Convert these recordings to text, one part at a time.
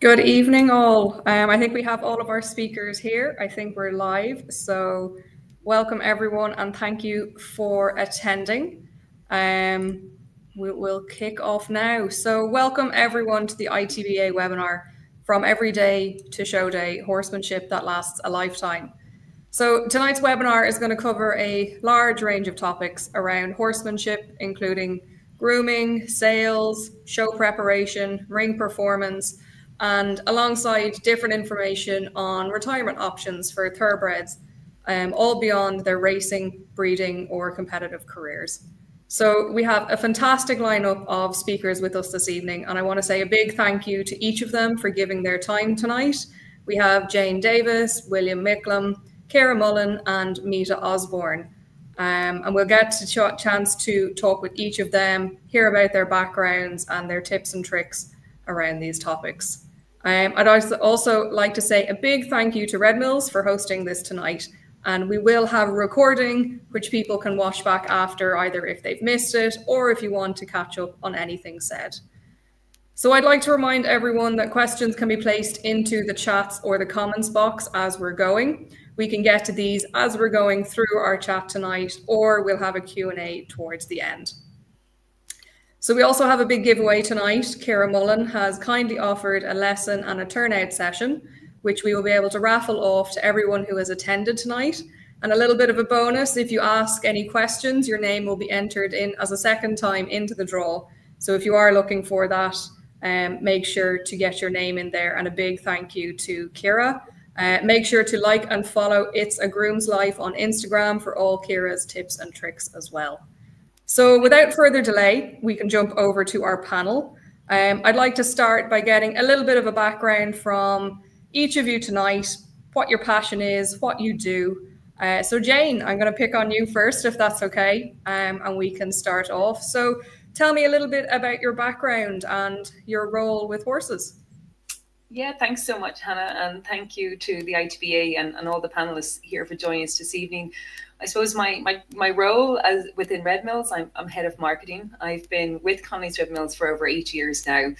Good evening, all. I think we have all of our speakers here. I think we're live. So welcome, everyone, and thank you for attending. We'll kick off now. So welcome, everyone, to the ITBA webinar, From Everyday to Show Day, Horsemanship That Lasts a Lifetime. So tonight's webinar is going to cover a large range of topics around horsemanship, including grooming, sales, show preparation, ring performance, and alongside different information on retirement options for thoroughbreds, all beyond their racing, breeding, or competitive careers. So we have a fantastic lineup of speakers with us this evening, and I want to say a big thank you to each of them for giving their time tonight. We have Jane Davis, William Micklem, Ciara Mullen, and Mita Osborne. And we'll get a chance to talk with each of them, hear about their backgrounds and their tips and tricks around these topics. I'd also like to say a big thank you to Red Mills for hosting this tonight. And we will have a recording which people can watch back after, either if they've missed it or if you want to catch up on anything said. So I'd like to remind everyone that questions can be placed into the chats or the comments box as we're going. We can get to these as we're going through our chat tonight, or we'll have a Q&A towards the end. So we also have a big giveaway tonight. Ciara Mullen has kindly offered a lesson and a turnout session, which we will be able to raffle off to everyone who has attended tonight. And a little bit of a bonus, if you ask any questions, your name will be entered in as a second time into the draw. So if you are looking for that, make sure to get your name in there. And a big thank you to Ciara. Make sure to like and follow It's a Groom's Life on Instagram for all Ciara's tips and tricks as well. So without further delay, we can jump over to our panel. I'd like to start by getting a little bit of a background from each of you tonight, what your passion is, what you do. So Jane, I'm going to pick on you first, if that's okay, and we can start off. So tell me a little bit about your background and your role with horses. Yeah, thanks so much, Hannah, and thank you to the ITBA and all the panelists here for joining us this evening. I suppose my role as within Red Mills, I'm head of marketing. I've been with Connolly's Red Mills for over 8 years now.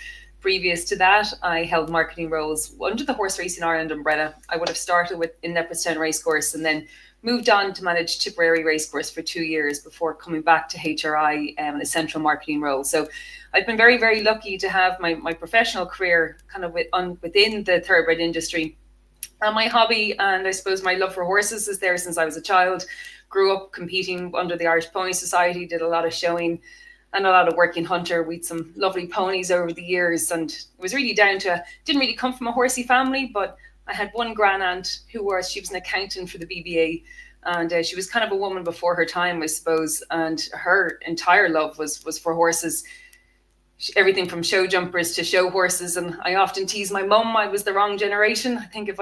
Previous to that, I held marketing roles under the Horse Racing Ireland umbrella. I would have started in Leopardstown Racecourse and then moved on to manage Tipperary Racecourse for 2 years before coming back to HRI in a central marketing role. So I've been very, very lucky to have my professional career kind of within the thoroughbred industry. And my hobby and I suppose my love for horses is there since I was a child. Grew up competing under the Irish Pony Society, did a lot of showing and a lot of work in Hunter with some lovely ponies over the years. And it was really down to, didn't really come from a horsey family, but I had one grandaunt she was an accountant for the BBA. And she was kind of a woman before her time, I suppose. And her entire love was for horses. Everything from show jumpers to show horses. And I often tease my mum I was the wrong generation. I think if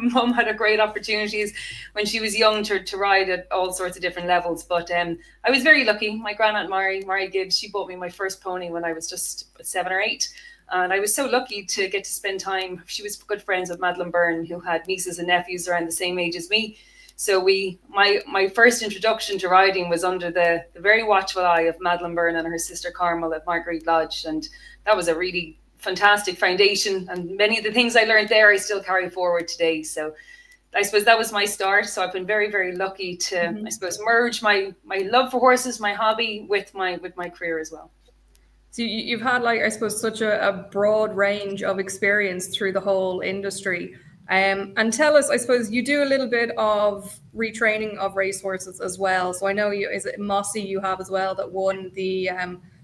mum had a great opportunities when she was young to ride at all sorts of different levels. But I was very lucky. My grandaunt Mary Gibbs, she bought me my first pony when I was just 7 or 8. And I was so lucky to get to spend time. She was good friends with Madeline Byrne, who had nieces and nephews around the same age as me. So my first introduction to riding was under the very watchful eye of Madeline Byrne and her sister Carmel at Marguerite Lodge. And that was a really fantastic foundation. And many of the things I learned there, I still carry forward today. So I suppose that was my start. So I've been very, very lucky to, I suppose, merge my love for horses, my hobby with my career as well. So you've had, like, I suppose, such a broad range of experience through the whole industry. And tell us, I suppose, you do a little bit of retraining of racehorses as well. So I know is it Mossy you have as well that won the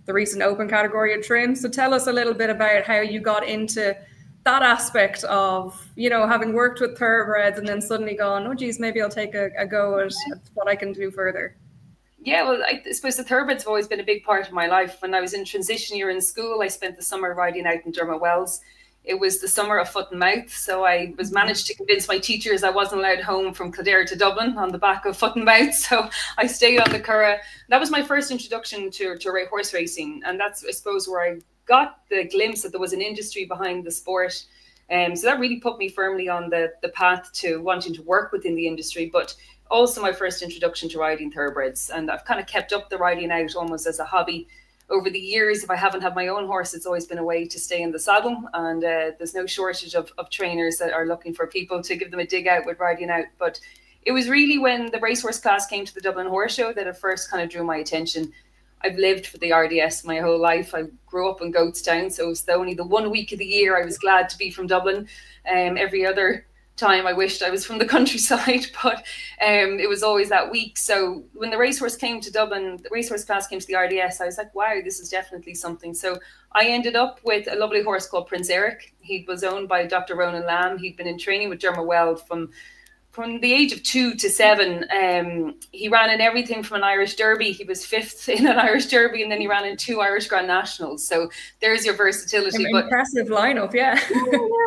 recent open category at Trim. So tell us a little bit about how you got into that aspect of, having worked with thoroughbreds and then suddenly gone, oh geez, maybe I'll take a go at what I can do further. Yeah, well, I suppose the thoroughbreds have always been a big part of my life. When I was in transition year in school, I spent the summer riding out in Dermot Wells. It was the summer of foot and mouth. So I was managed to convince my teachers I wasn't allowed home from Kildare to Dublin on the back of foot and mouth. So I stayed on the Curragh. That was my first introduction to horse racing. And that's, I suppose, where I got the glimpse that there was an industry behind the sport. So that really put me firmly on the path to wanting to work within the industry. But also my first introduction to riding thoroughbreds. And I've kind of kept up the riding out almost as a hobby over the years, if I haven't had my own horse, it's always been a way to stay in the saddle. And there's no shortage of trainers that are looking for people to give them a dig out with riding out. But it was really when the racehorse class came to the Dublin Horse Show that it first kind of drew my attention. I've lived for the RDS my whole life. I grew up in Goatstown, so it was only the 1 week of the year I was glad to be from Dublin. Every other time I wished I was from the countryside, but it was always that week. So when the racehorse came to Dublin, the racehorse class came to the RDS, I was like, wow, this is definitely something. So I ended up with a lovely horse called Prince Eric. He was owned by Dr. Ronan Lamb. He'd been in training with Dermot Weld from the age of 2 to 7. He ran in everything from an Irish Derby. He was 5th in an Irish Derby, and then he ran in 2 Irish Grand Nationals. So there's your versatility. Impressive lineup, yeah.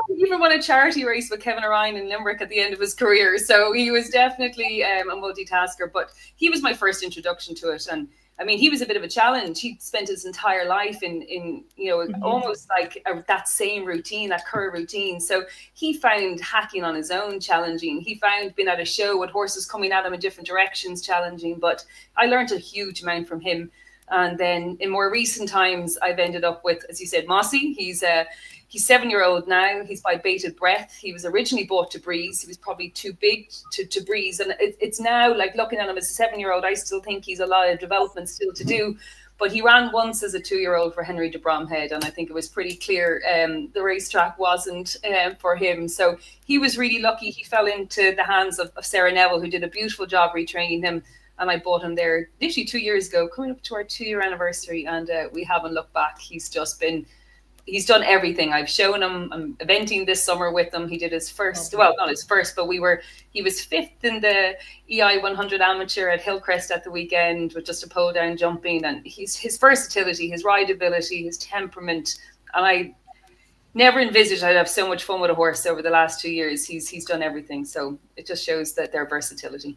He even won a charity race with Kevin O'Ryan in Limerick at the end of his career. So he was definitely a multitasker, but he was my first introduction to it. And I mean, he was a bit of a challenge. He spent his entire life in almost like that same routine, that Kerr routine. So he found hacking on his own challenging. He found being at a show with horses coming at him in different directions challenging. But I learned a huge amount from him. And then in more recent times, I've ended up with, as you said, Mossy. He's 7-year-old now. He's by Bated Breath. He was originally bought to breeze. He was probably too big to breeze. And it's now, like, looking at him as a 7-year-old, I still think he's a lot of development still to do. But he ran once as a 2-year-old for Henry de Bromhead, and I think it was pretty clear the racetrack wasn't for him. So he was really lucky. He fell into the hands of Sarah Neville, who did a beautiful job retraining him. And I bought him there literally 2 years ago, coming up to our 2-year anniversary, and we haven't looked back. He's done everything. I've shown him. I'm eventing this summer with him. He did his first, well, not his first, but he was 5th in the EI 100 amateur at Hillcrest at the weekend with just a pole down jumping. And his versatility, his rideability, his temperament. And I never envisaged I'd have so much fun with a horse over the last 2 years. He's done everything. So it just shows that their versatility.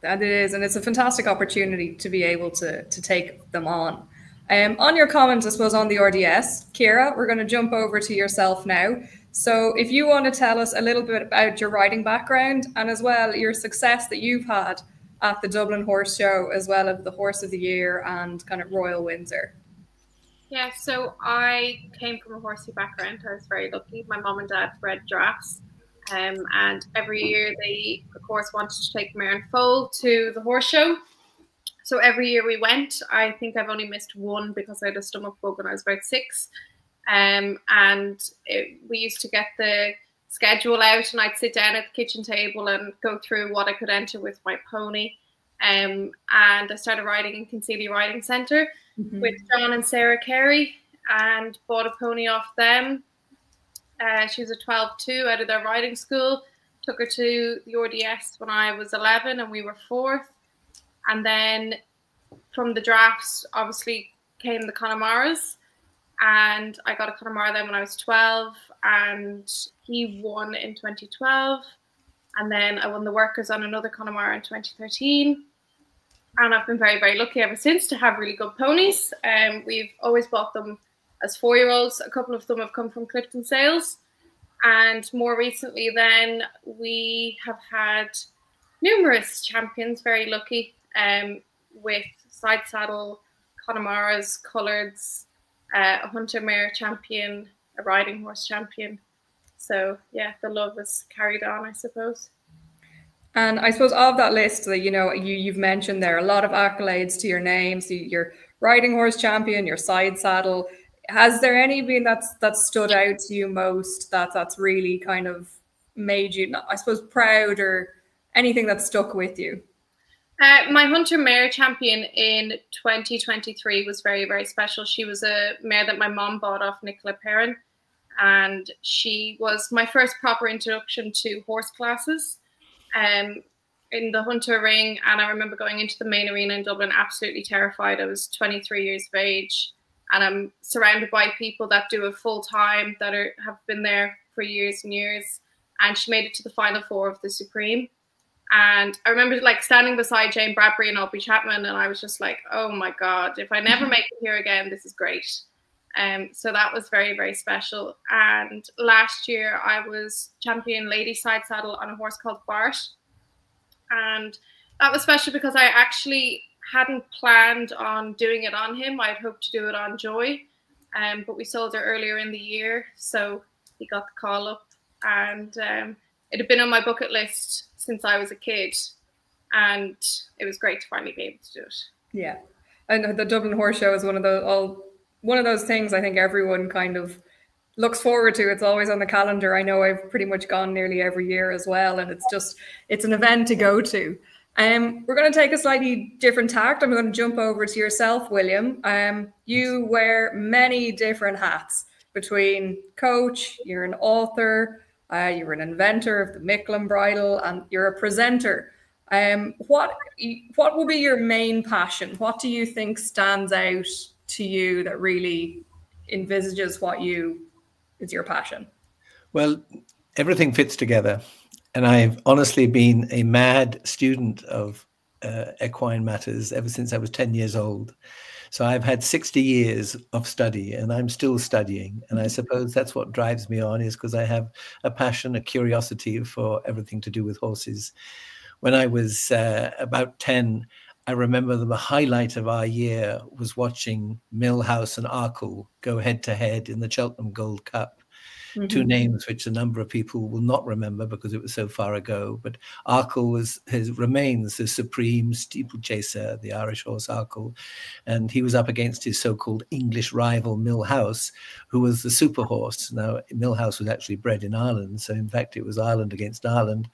That it is, and it's a fantastic opportunity to be able to take them on. On your comments, I suppose, on the RDS, Ciara, we're going to jump over to yourself now. So if you want to tell us a little bit about your riding background and as well your success that you've had at the Dublin Horse Show, as well as the Horse of the Year and kind of Royal Windsor. Yeah, so I came from a horsey background. I was very lucky. My mum and dad bred drafts. And every year they, of course, wanted to take mare and foal to the horse show. So every year we went. I think I've only missed one because I had a stomach bug when I was about 6. We used to get the schedule out, and I'd sit down at the kitchen table and go through what I could enter with my pony. And I started riding in Connolly Riding Centre with John and Sarah Carey, and bought a pony off them. She was a 12-2 out of their riding school. Took her to the RDS when I was 11 and we were 4th. And then from the drafts, obviously, came the Connemara's. And I got a Connemara then when I was 12. And he won in 2012. And then I won the Workers on another Connemara in 2013. And I've been very, very lucky ever since to have really good ponies. We've always bought them as 4-year-olds. A couple of them have come from Clifton Sales. And more recently then, we have had numerous champions, very lucky, with side saddle, Connemara's, Collards, a hunter mare champion, a riding horse champion. So yeah, the love is carried on, I suppose. And I suppose of that list that, you've mentioned there, a lot of accolades to your name. So your riding horse champion, your side saddle. Has there any been that stood out to you most, that's really kind of made you, I suppose, proud, or anything that stuck with you? My hunter mare champion in 2023 was very, very special. She was a mare that my mom bought off Nicola Perrin, and she was my first proper introduction to horse classes in the hunter ring. And I remember going into the main arena in Dublin absolutely terrified. I was 23 years of age. And I'm surrounded by people that do it full time, that have been there for years and years. And she made it to the final 4 of the Supreme. And I remember standing beside Jane Bradbury and Aubrey Chapman, and I was just like, oh my God, if I never make it here again, this is great. So that was very, very special. And last year I was champion lady side saddle on a horse called Bart. And that was special because I actually hadn't planned on doing it on him. I'd hoped to do it on Joy, but we sold her earlier in the year, so he got the call up, and it had been on my bucket list since I was a kid, and it was great to finally be able to do it. Yeah, and the Dublin Horse Show is one of those things I think everyone kind of looks forward to. It's always on the calendar. I know I've pretty much gone nearly every year as well, and it's an event to go to. We're going to take a slightly different tact. I'm going to jump over to yourself, William. You wear many different hats, between coach, you're an author, you're an inventor of the Micklem bridle, and you're a presenter. What will be your main passion? What do you think stands out to you that really envisages what is your passion? Well, everything fits together. And I've honestly been a mad student of equine matters ever since I was 10 years old. So I've had 60 years of study, and I'm still studying. And I suppose that's what drives me on, is because I have a passion, a curiosity for everything to do with horses. When I was about 10, I remember the highlight of our year was watching Millhouse and Arkle go head to head in the Cheltenham Gold Cup. Mm-hmm. Two names which a number of people will not remember because it was so far ago. But Arkle remains the supreme steeplechaser, the Irish horse Arkle. And he was up against his so-called English rival Millhouse, who was the super horse. Now, Millhouse was actually bred in Ireland. So, in fact, it was Ireland against Ireland.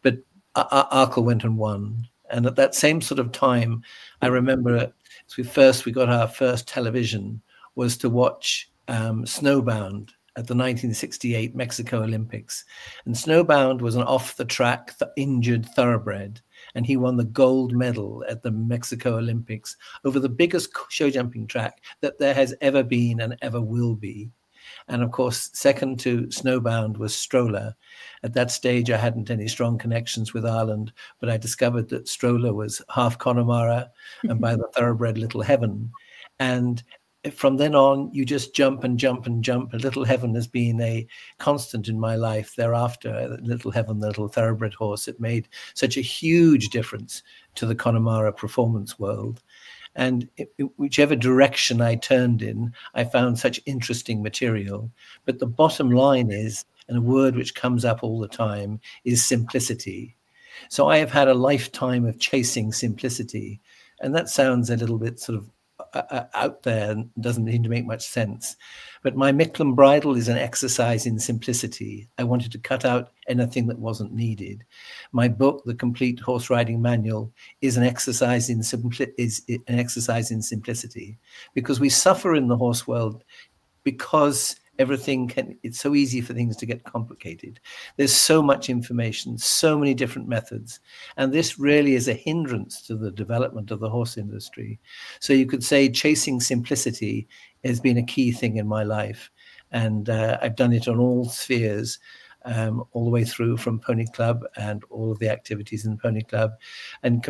But Arkle went and won. And at that same sort of time, I remember we got our first television was to watch Snowbound at the 1968 Mexico Olympics. And Snowbound was an off-the-track, injured thoroughbred, and he won the gold medal at the Mexico Olympics over the biggest show jumping track that there has ever been and ever will be. And of course, second to Snowbound was Stroller. At that stage, I hadn't any strong connections with Ireland, but I discovered that Stroller was half Connemara and by the thoroughbred Little Heaven. And from then on, you just jump and jump and jump. Little Heaven has been a constant in my life thereafter. Little Heaven, the little thoroughbred horse, it made such a huge difference to the Connemara performance world. And whichever direction I turned in, I found such interesting material. But the bottom line is, and a word which comes up all the time, is simplicity. So I have had a lifetime of chasing simplicity. And that sounds a little bit sort of out there and doesn't seem to make much sense. But my Micklem bridle is an exercise in simplicity. I wanted to cut out anything that wasn't needed. My book, The Complete Horse Riding Manual, is an exercise in simplicity, because we suffer in the horse world because it's so easy for things to get complicated. There's so much information, so many different methods. And this really is a hindrance to the development of the horse industry. So you could say chasing simplicity has been a key thing in my life. And I've done it on all spheres, all the way through from Pony Club and all of the activities in the Pony Club, and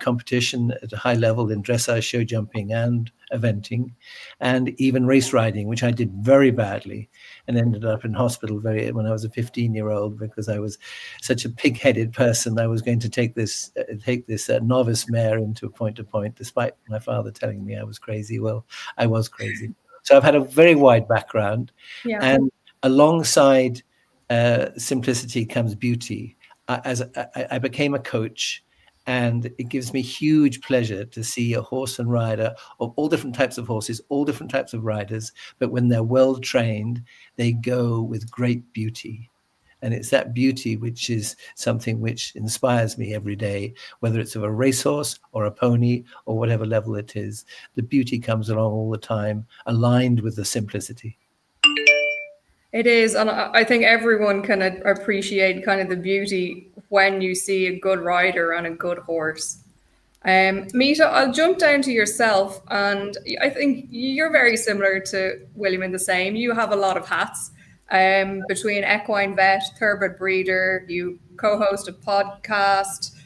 competition at a high level in dressage, show jumping and eventing, and even race riding, which I did very badly and ended up in hospital when I was a 15-year-old, because I was such a pig-headed person. I was going to take this novice mare into point-to-point, despite my father telling me I was crazy. Well, I was crazy. So I've had a very wide background, and alongside simplicity comes beauty. I became a coach, and it gives me huge pleasure to see a horse and rider of all different types of horses, all different types of riders, but when they're well trained, they go with great beauty. And it's that beauty which is something which inspires me every day, whether it's of a racehorse or a pony or whatever level it is. The beauty comes along all the time, aligned with the simplicity. It is, and I think everyone can appreciate kind of the beauty when you see a good rider and a good horse. Mita, I'll jump down to yourself, and I think you're very similar to William in the same. You have a lot of hats between equine vet, thoroughbred breeder, you co-host a podcast,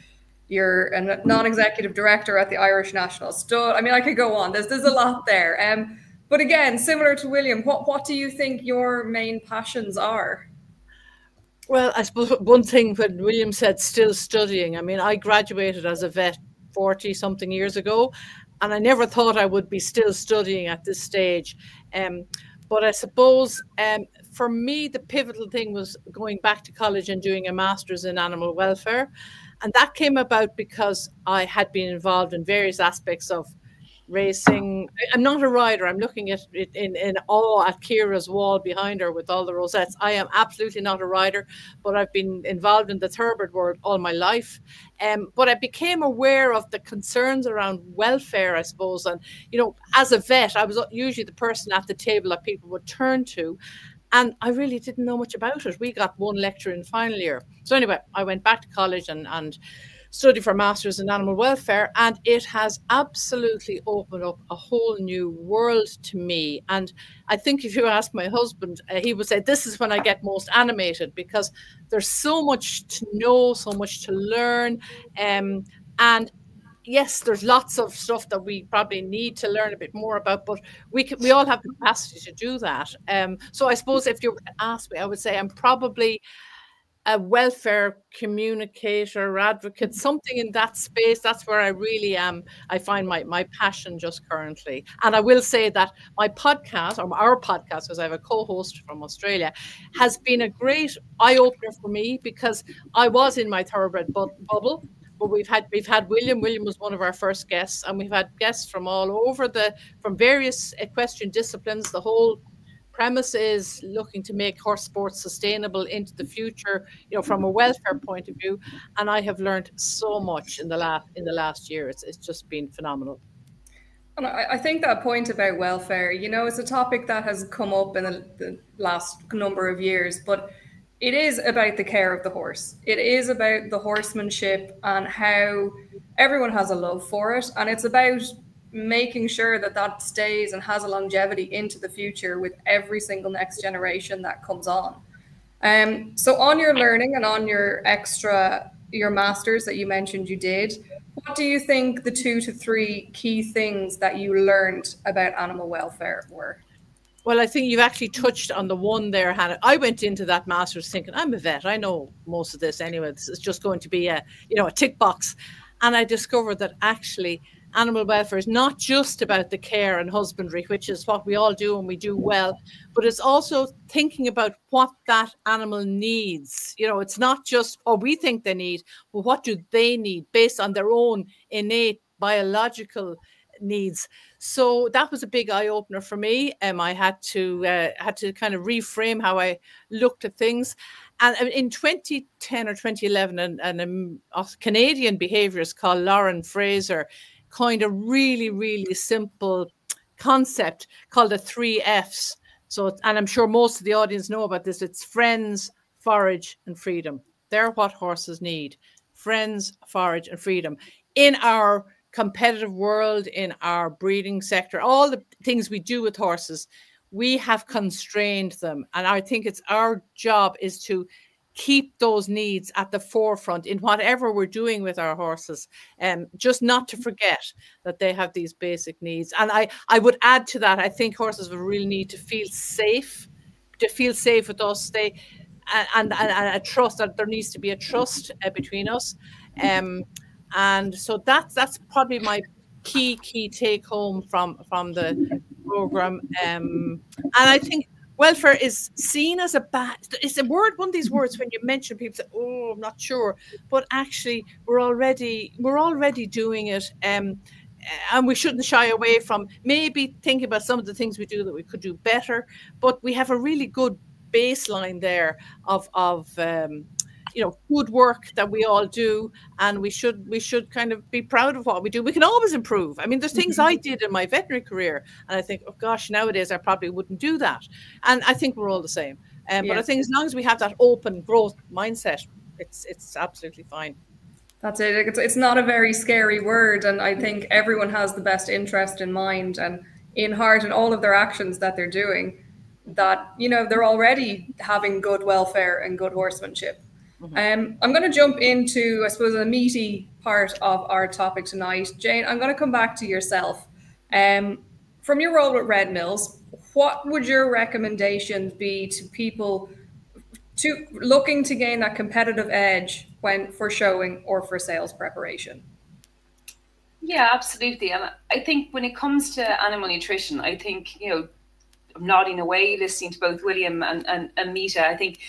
you're a non-executive director at the Irish National Stud. I mean, I could go on. There's a lot there. But again, similar to William, what do you think your main passions are? Well, I suppose one thing when William said still studying, I mean, I graduated as a vet 40 something years ago. And I never thought I would be still studying at this stage. But I suppose for me, the pivotal thing was going back to college and doing a master's in animal welfare. And that came about because I had been involved in various aspects of racing. I'm not a rider. I'm looking at it in awe at Kira's wall behind her with all the rosettes. I am absolutely not a rider, but I've been involved in the thoroughbred world all my life. But I became aware of the concerns around welfare, I suppose. And, you know, as a vet, I was usually the person at the table that people would turn to. And I really didn't know much about it. We got one lecture in final year. So anyway, I went back to college and studied for a master's in animal welfare, and it has absolutely opened up a whole new world to me. And I think if you ask my husband, he would say this is when I get most animated, because there's so much to know, so much to learn. And yes, there's lots of stuff that we probably need to learn a bit more about, but we all have the capacity to do that. So I suppose if you were to ask me, I would say I'm probably a welfare communicator, advocate, something in that space. That's where I really am. I find my passion just currently. And I will say that my podcast, or our podcast, because I have a co-host from Australia, has been a great eye-opener for me, because I was in my thoroughbred bubble. But we've had William. William was one of our first guests, and we've had guests from all over from various equestrian disciplines. The whole premise is looking to make horse sports sustainable into the future, you know, from a welfare point of view. And I have learned so much in the last year. It's just been phenomenal. And I think that point about welfare, you know, it's a topic that has come up in the last number of years, but it is about the care of the horse. It is about the horsemanship and how everyone has a love for it. And it's about making sure that that stays and has a longevity into the future with every single next generation that comes on. So on your learning and on your masters that you mentioned you did, what do you think the 2 to 3 key things that you learned about animal welfare were? Well, I think you've actually touched on the one there, Hannah. I went into that master's thinking, I'm a vet. I know most of this anyway. This is just going to be a tick box. And I discovered that actually animal welfare is not just about the care and husbandry, which is what we all do and we do well, but it's also thinking about what that animal needs. You know, it's not just what we think they need, but what do they need based on their own innate biological needs. So that was a big eye opener for me. I had to kind of reframe how I looked at things. And in 2010 or 2011, a Canadian behaviorist called Lauren Fraser coined a really, really simple concept called the 3 Fs. So, and I'm sure most of the audience know about this. It's friends, forage, and freedom. They're what horses need. Friends, forage, and freedom. In our competitive world, in our breeding sector, all the things we do with horses, we have constrained them. And I think it's our job is to keep those needs at the forefront in whatever we're doing with our horses, just not to forget that they have these basic needs. And I would add to that, I think horses will really need to feel safe with us. And a trust, that there needs to be a trust between us. And so that's probably my key take home from the program. And I think welfare is seen as it's a word, one of these words when you mention, people say, oh, I'm not sure, but actually we're already doing it. And we shouldn't shy away from maybe thinking about some of the things we do that we could do better, but we have a really good baseline there of good work that we all do, and we should kind of be proud of what we do. We can always improve. I mean, there's things I did in my veterinary career, and I think, oh gosh, nowadays I probably wouldn't do that. And I think we're all the same. But I think as long as we have that open growth mindset, it's absolutely fine. That's it. It's not a very scary word, and I think everyone has the best interest in mind and in heart in all of their actions that they're doing, that, you know, they're already having good welfare and good horsemanship. I'm going to jump into, I suppose, a meaty part of our topic tonight. Jane, I'm going to come back to yourself. From your role with Red Mills, what would your recommendations be to people looking to gain that competitive edge for showing or for sales preparation? Yeah, absolutely. And I think when it comes to animal nutrition, I think, you know, I'm nodding away listening to both William and Mita. I think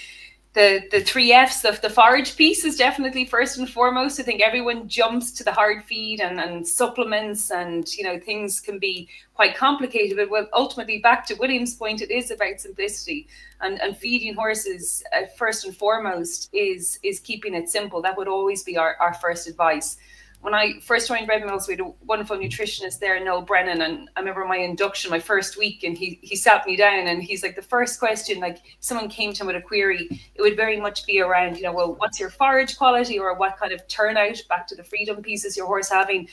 the three F's of the forage piece is definitely first and foremost. I think everyone jumps to the hard feed and supplements, and you know, things can be quite complicated. But well, ultimately, back to William's point, it is about simplicity, and feeding horses first and foremost is keeping it simple. That would always be our first advice. When I first joined Red Mills, we had a wonderful nutritionist there, Noel Brennan, and I remember my induction, my first week, and he sat me down, and he's like, the first question, like someone came to him with a query, it would very much be around, you know, well, what's your forage quality, or what kind of turnout, back to the freedom pieces your horse having,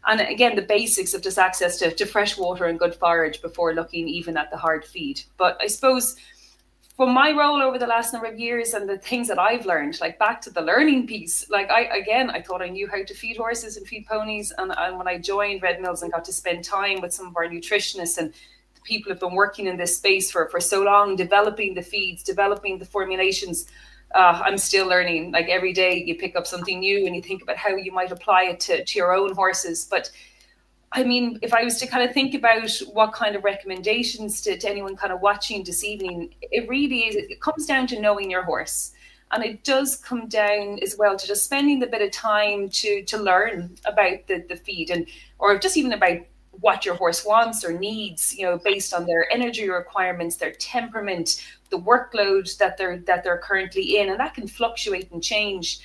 and again, the basics of just access to fresh water and good forage before looking even at the hard feed. But I suppose from my role over the last number of years and the things that I've learned, like back to the learning piece, like I thought I knew how to feed horses and feed ponies. And when I joined Red Mills and got to spend time with some of our nutritionists and the people who've been working in this space for so long, developing the feeds, developing the formulations, I'm still learning. Like every day you pick up something new and you think about how you might apply it to your own horses. But I mean, if I was to kind of think about what kind of recommendations to anyone kind of watching this evening, it really is, it comes down to knowing your horse. And it does come down as well to just spending the bit of time to learn about the feed, and or just even about what your horse wants or needs, you know, based on their energy requirements, their temperament, the workload that they're currently in. And that can fluctuate and change.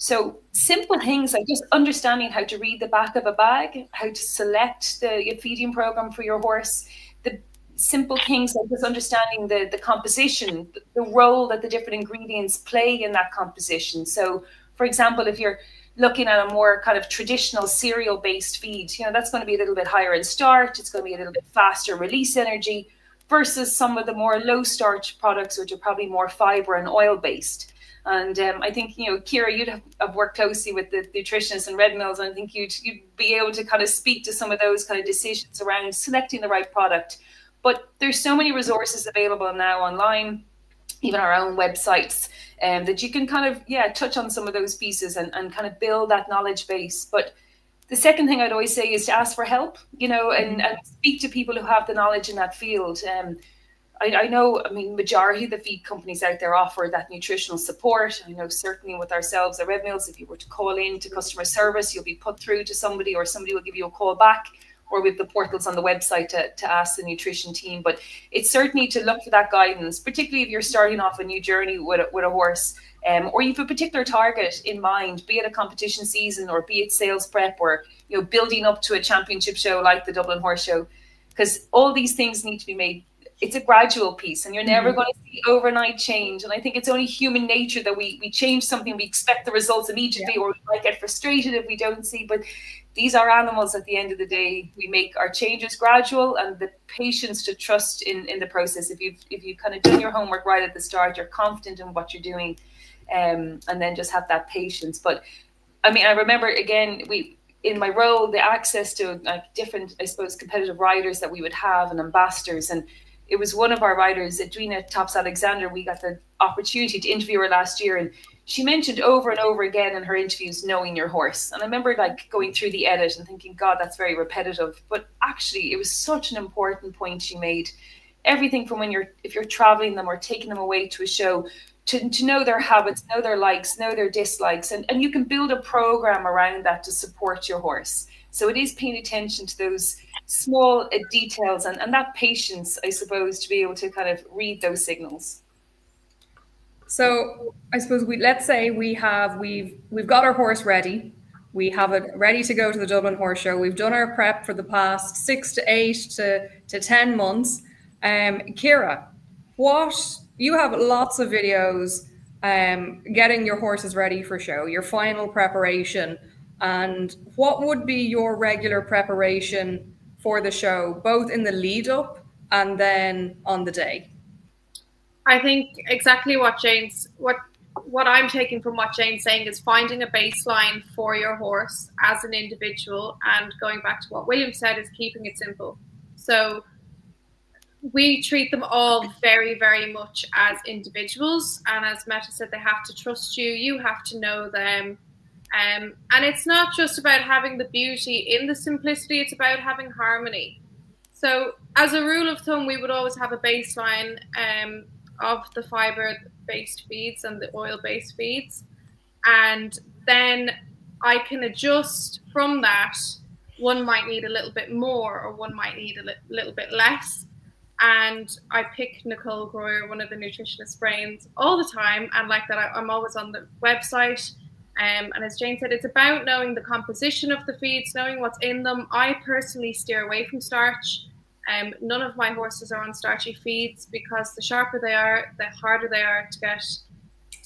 So simple things like just understanding how to read the back of a bag, how to select the feeding program for your horse, the simple things like just understanding the composition, the role that the different ingredients play in that composition. So for example, if you're looking at a more kind of traditional cereal-based feed, you know, that's going to be a little bit higher in starch, it's going to be a little bit faster release energy versus some of the more low starch products, which are probably more fiber and oil-based. And I think, you know, Kira, you'd have worked closely with the nutritionists and Red Mills, and I think you'd be able to kind of speak to some of those kind of decisions around selecting the right product. But there's so many resources available now online, even our own websites, that you can kind of, yeah, touch on some of those pieces and kind of build that knowledge base. But the second thing I'd always say is to ask for help, you know, and speak to people who have the knowledge in that field. I know, I mean, majority of the feed companies out there offer that nutritional support. I know certainly with ourselves at Red Mills, if you were to call in to customer service, you'll be put through to somebody or somebody will give you a call back, or with the portals on the website to ask the nutrition team. But it's certainly to look for that guidance, particularly if you're starting off a new journey with a horse, or you have a particular target in mind, be it a competition season or be it sales prep, or, you know, building up to a championship show like the Dublin Horse Show, because all these things need to be made. It's a gradual piece, and you're never going to see overnight change. And I think it's only human nature that we change something, we expect the results immediately, or we might get frustrated if we don't see. But these are animals at the end of the day. We make our changes gradual, and the patience to trust in the process. If you've kind of done your homework right at the start, you're confident in what you're doing, and then just have that patience. But I mean, I remember again, in my role, the access to like different, I suppose, competitive riders that we would have and ambassadors. And it was one of our riders, Edwina Tops-Alexander. We got the opportunity to interview her last year, and she mentioned over and over again in her interviews, knowing your horse. And I remember like going through the edit and thinking, God, that's very repetitive. But actually, it was such an important point she made. Everything from if you're traveling them or taking them away to a show, to know their habits, know their likes, know their dislikes, and you can build a program around that to support your horse. So it is paying attention to those small details and that patience, I suppose, to be able to kind of read those signals. So I suppose let's say we've got our horse ready. We have it ready to go to the Dublin Horse Show. We've done our prep for the past 6 to 8 to 10 months. Kira, you have lots of videos getting your horses ready for show, your final preparation. And what would be your regular preparation for the show, both in the lead up and then on the day? I think exactly what I'm taking from what Jane's saying is finding a baseline for your horse as an individual, and going back to what William said is keeping it simple. So we treat them all very, very much as individuals, and as Meta said, they have to trust you. You have to know them. And it's not just about having the beauty in the simplicity, it's about having harmony. So as a rule of thumb, we would always have a baseline of the fiber-based feeds and the oil-based feeds. And then I can adjust from that. One might need a little bit more, or one might need a little bit less. And I pick Nicole Groyer, one of the nutritionist brains, all the time. And like that, I'm always on the website. And as Jane said, it's about knowing the composition of the feeds, knowing what's in them. I personally steer away from starch. None of my horses are on starchy feeds because the sharper they are, the harder they are to get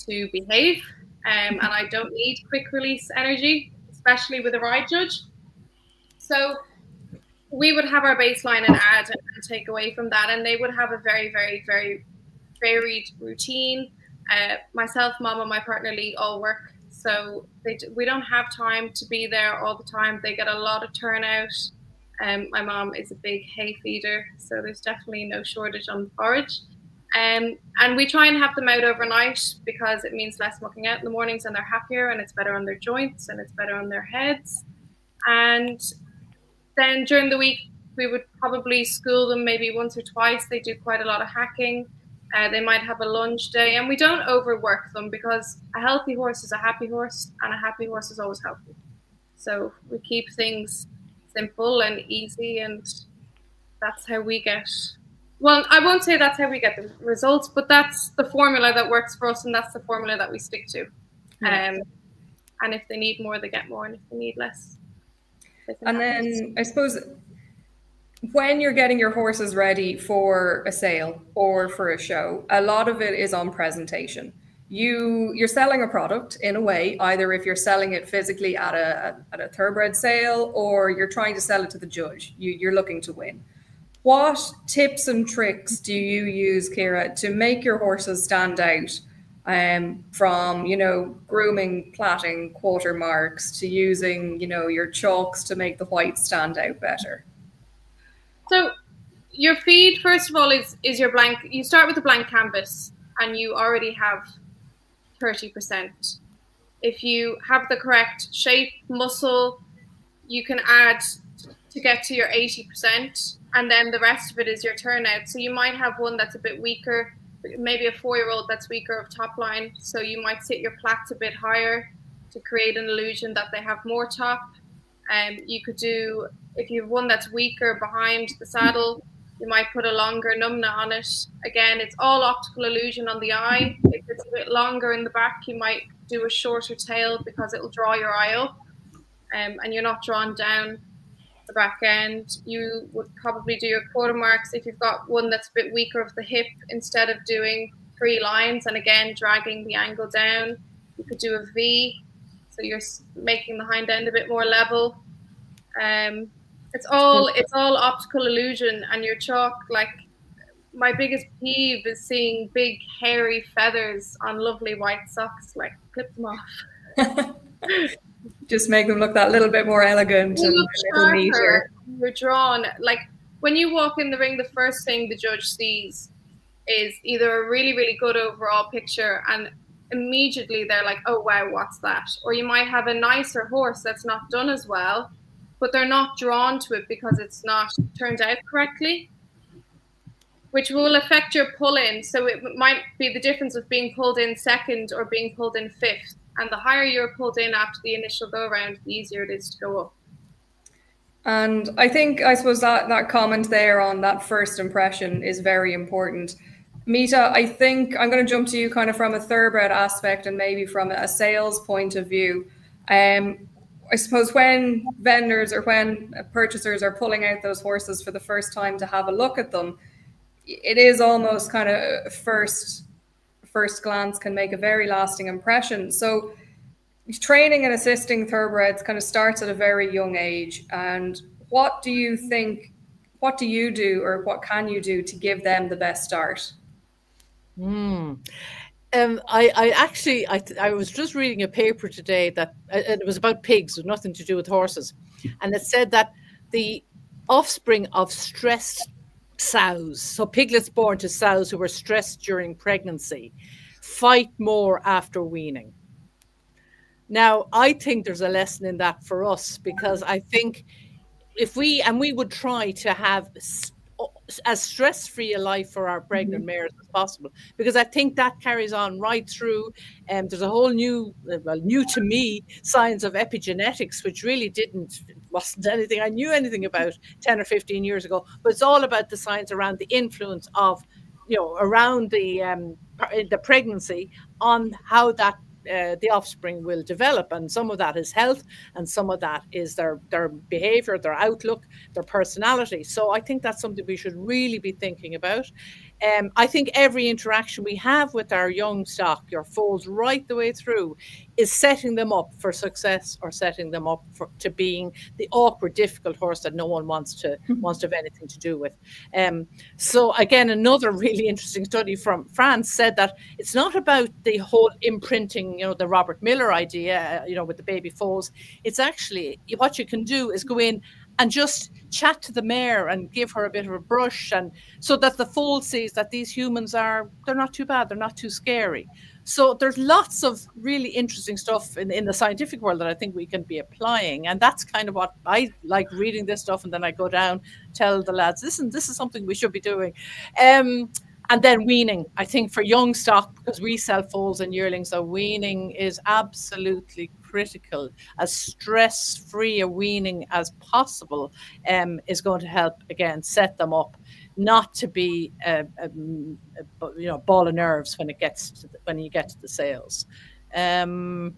to behave. And I don't need quick release energy, especially with a ride judge. So we would have our baseline and add and take away from that. And they would have a very, very, very varied routine. Myself, Mom, and my partner Lee all work. So we don't have time to be there all the time. They get a lot of turnout. My mom is a big hay feeder, so there's definitely no shortage on forage. And we try and have them out overnight because it means less mucking out in the mornings, and they're happier, and it's better on their joints, and it's better on their heads. And then during the week, we would probably school them maybe once or twice. They do quite a lot of hacking. They might have a lunge day, and we don't overwork them because a healthy horse is a happy horse, and a happy horse is always healthy. So we keep things simple and easy, and that's how we get, well, I won't say that's how we get the results, but that's the formula that works for us, and that's the formula that we stick to. And if they need more, they get more, and if they need less, they can. And then I suppose when you're getting your horses ready for a sale or for a show, a lot of it is on presentation. You're selling a product in a way, either if you're selling it physically at a thoroughbred sale, or you're trying to sell it to the judge. You're looking to win. What tips and tricks do you use, Ciara, to make your horses stand out, from, you know, grooming, platting, quarter marks, to using, you know, your chalks to make the white stand out better? So your feed, first of all, is your blank. You start with a blank canvas, and you already have 30%. If you have the correct shape, muscle, you can add to get to your 80%, and then the rest of it is your turnout. So you might have one that's a bit weaker, maybe a 4-year-old that's weaker of top line, so you might sit your plats a bit higher to create an illusion that they have more top. You could do, if you have one that's weaker behind the saddle, you might put a longer numna on it. Again, it's all optical illusion on the eye. If it's a bit longer in the back, you might do a shorter tail because it'll draw your eye up, and you're not drawn down the back end. You would probably do your quarter marks if you've got one that's a bit weaker of the hip. Instead of doing 3 lines and again dragging the angle down, you could do a V, so you're making the hind end a bit more level. It's all optical illusion, and your chalk, like, my biggest peeve is seeing big hairy feathers on lovely white socks. Like, clip them off. Just make them look that little bit more elegant and a little neater. You're drawn. Like, when you walk in the ring, the first thing the judge sees is either a really, really good overall picture, and immediately they're like, oh wow, what's that? Or you might have a nicer horse that's not done as well, but they're not drawn to it because it's not turned out correctly, which will affect your pull-in. So it might be the difference of being pulled in second or being pulled in fifth. And the higher you're pulled in after the initial go-around, the easier it is to go up. And I suppose that comment there on that first impression is very important. Mita, I think I'm going to jump to you kind of from a thoroughbred aspect and maybe from a sales point of view. I suppose when vendors or when purchasers are pulling out those horses for the first time to have a look at them, it is almost kind of first glance can make a very lasting impression. So training and assisting thoroughbreds kind of starts at a very young age. And what do you do, or what can you do to give them the best start? I was just reading a paper today that it was about pigs, with nothing to do with horses, and it said that the offspring of stressed sows, so piglets born to sows who were stressed during pregnancy, fight more after weaning. Now, I think there's a lesson in that for us, because I think if we would try to have as stress-free a life for our pregnant mares as possible, because I think that carries on right through. There's a whole new, well, new to me, science of epigenetics, which really wasn't anything I knew anything about 10 or 15 years ago. But it's all about the science around the influence of, around the pregnancy on how that the offspring will develop, and some of that is health, and some of that is their behavior, their outlook, their personality. So I think that's something we should really be thinking about. I think every interaction we have with our young stock, your foals, right the way through, is setting them up for success, or setting them up to being the awkward, difficult horse that no one wants to have anything to do with. So again, another really interesting study from France said that it's not about the whole imprinting, the Robert Miller idea, with the baby foals. It's actually, what you can do is go in and just chat to the mare and give her a bit of a brush, and so that the foal sees that these humans they're not too bad, they're not too scary. So there's lots of really interesting stuff in the scientific world that I think we can be applying. And that's kind of what I like, reading this stuff, and then I go down, tell the lads, listen, this is something we should be doing. And then weaning, I think for young stock, because we sell foals and yearlings, so weaning is absolutely critical. As stress-free a weaning as possible is going to help, again, set them up not to be a ball of nerves when you get to the sales. And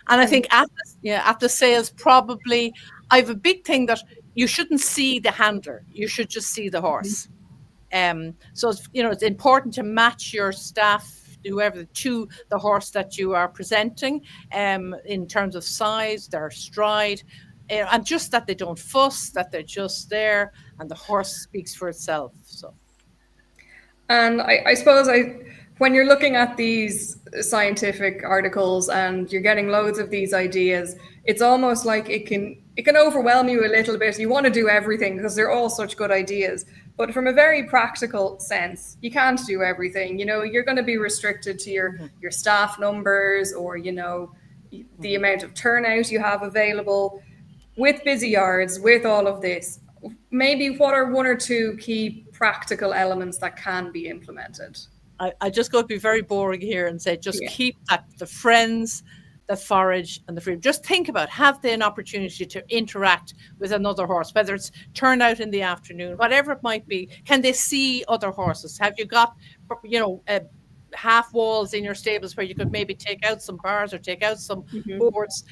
I think at the sales, probably, I have a big thing that you shouldn't see the handler, you should just see the horse. So it's important to match your staff, whoever, to the horse that you are presenting, in terms of size, their stride, and just that they don't fuss, that they're just there, and the horse speaks for itself. So, and I suppose when you're looking at these scientific articles and you're getting loads of these ideas, it's almost like it can overwhelm you a little bit. You want to do everything because they're all such good ideas. But from a very practical sense, you can't do everything. You're going to be restricted to your staff numbers, or, the amount of turnout you have available. With busy yards, with all of this, maybe what are one or two key practical elements that can be implemented? I just go to be very boring here and say, just keep the friends, the forage, and the freedom. Just think about, have they an opportunity to interact with another horse, whether it's turnout in the afternoon, whatever it might be. Can they see other horses? Have you got, half walls in your stables where you could maybe take out some bars or take out some boards?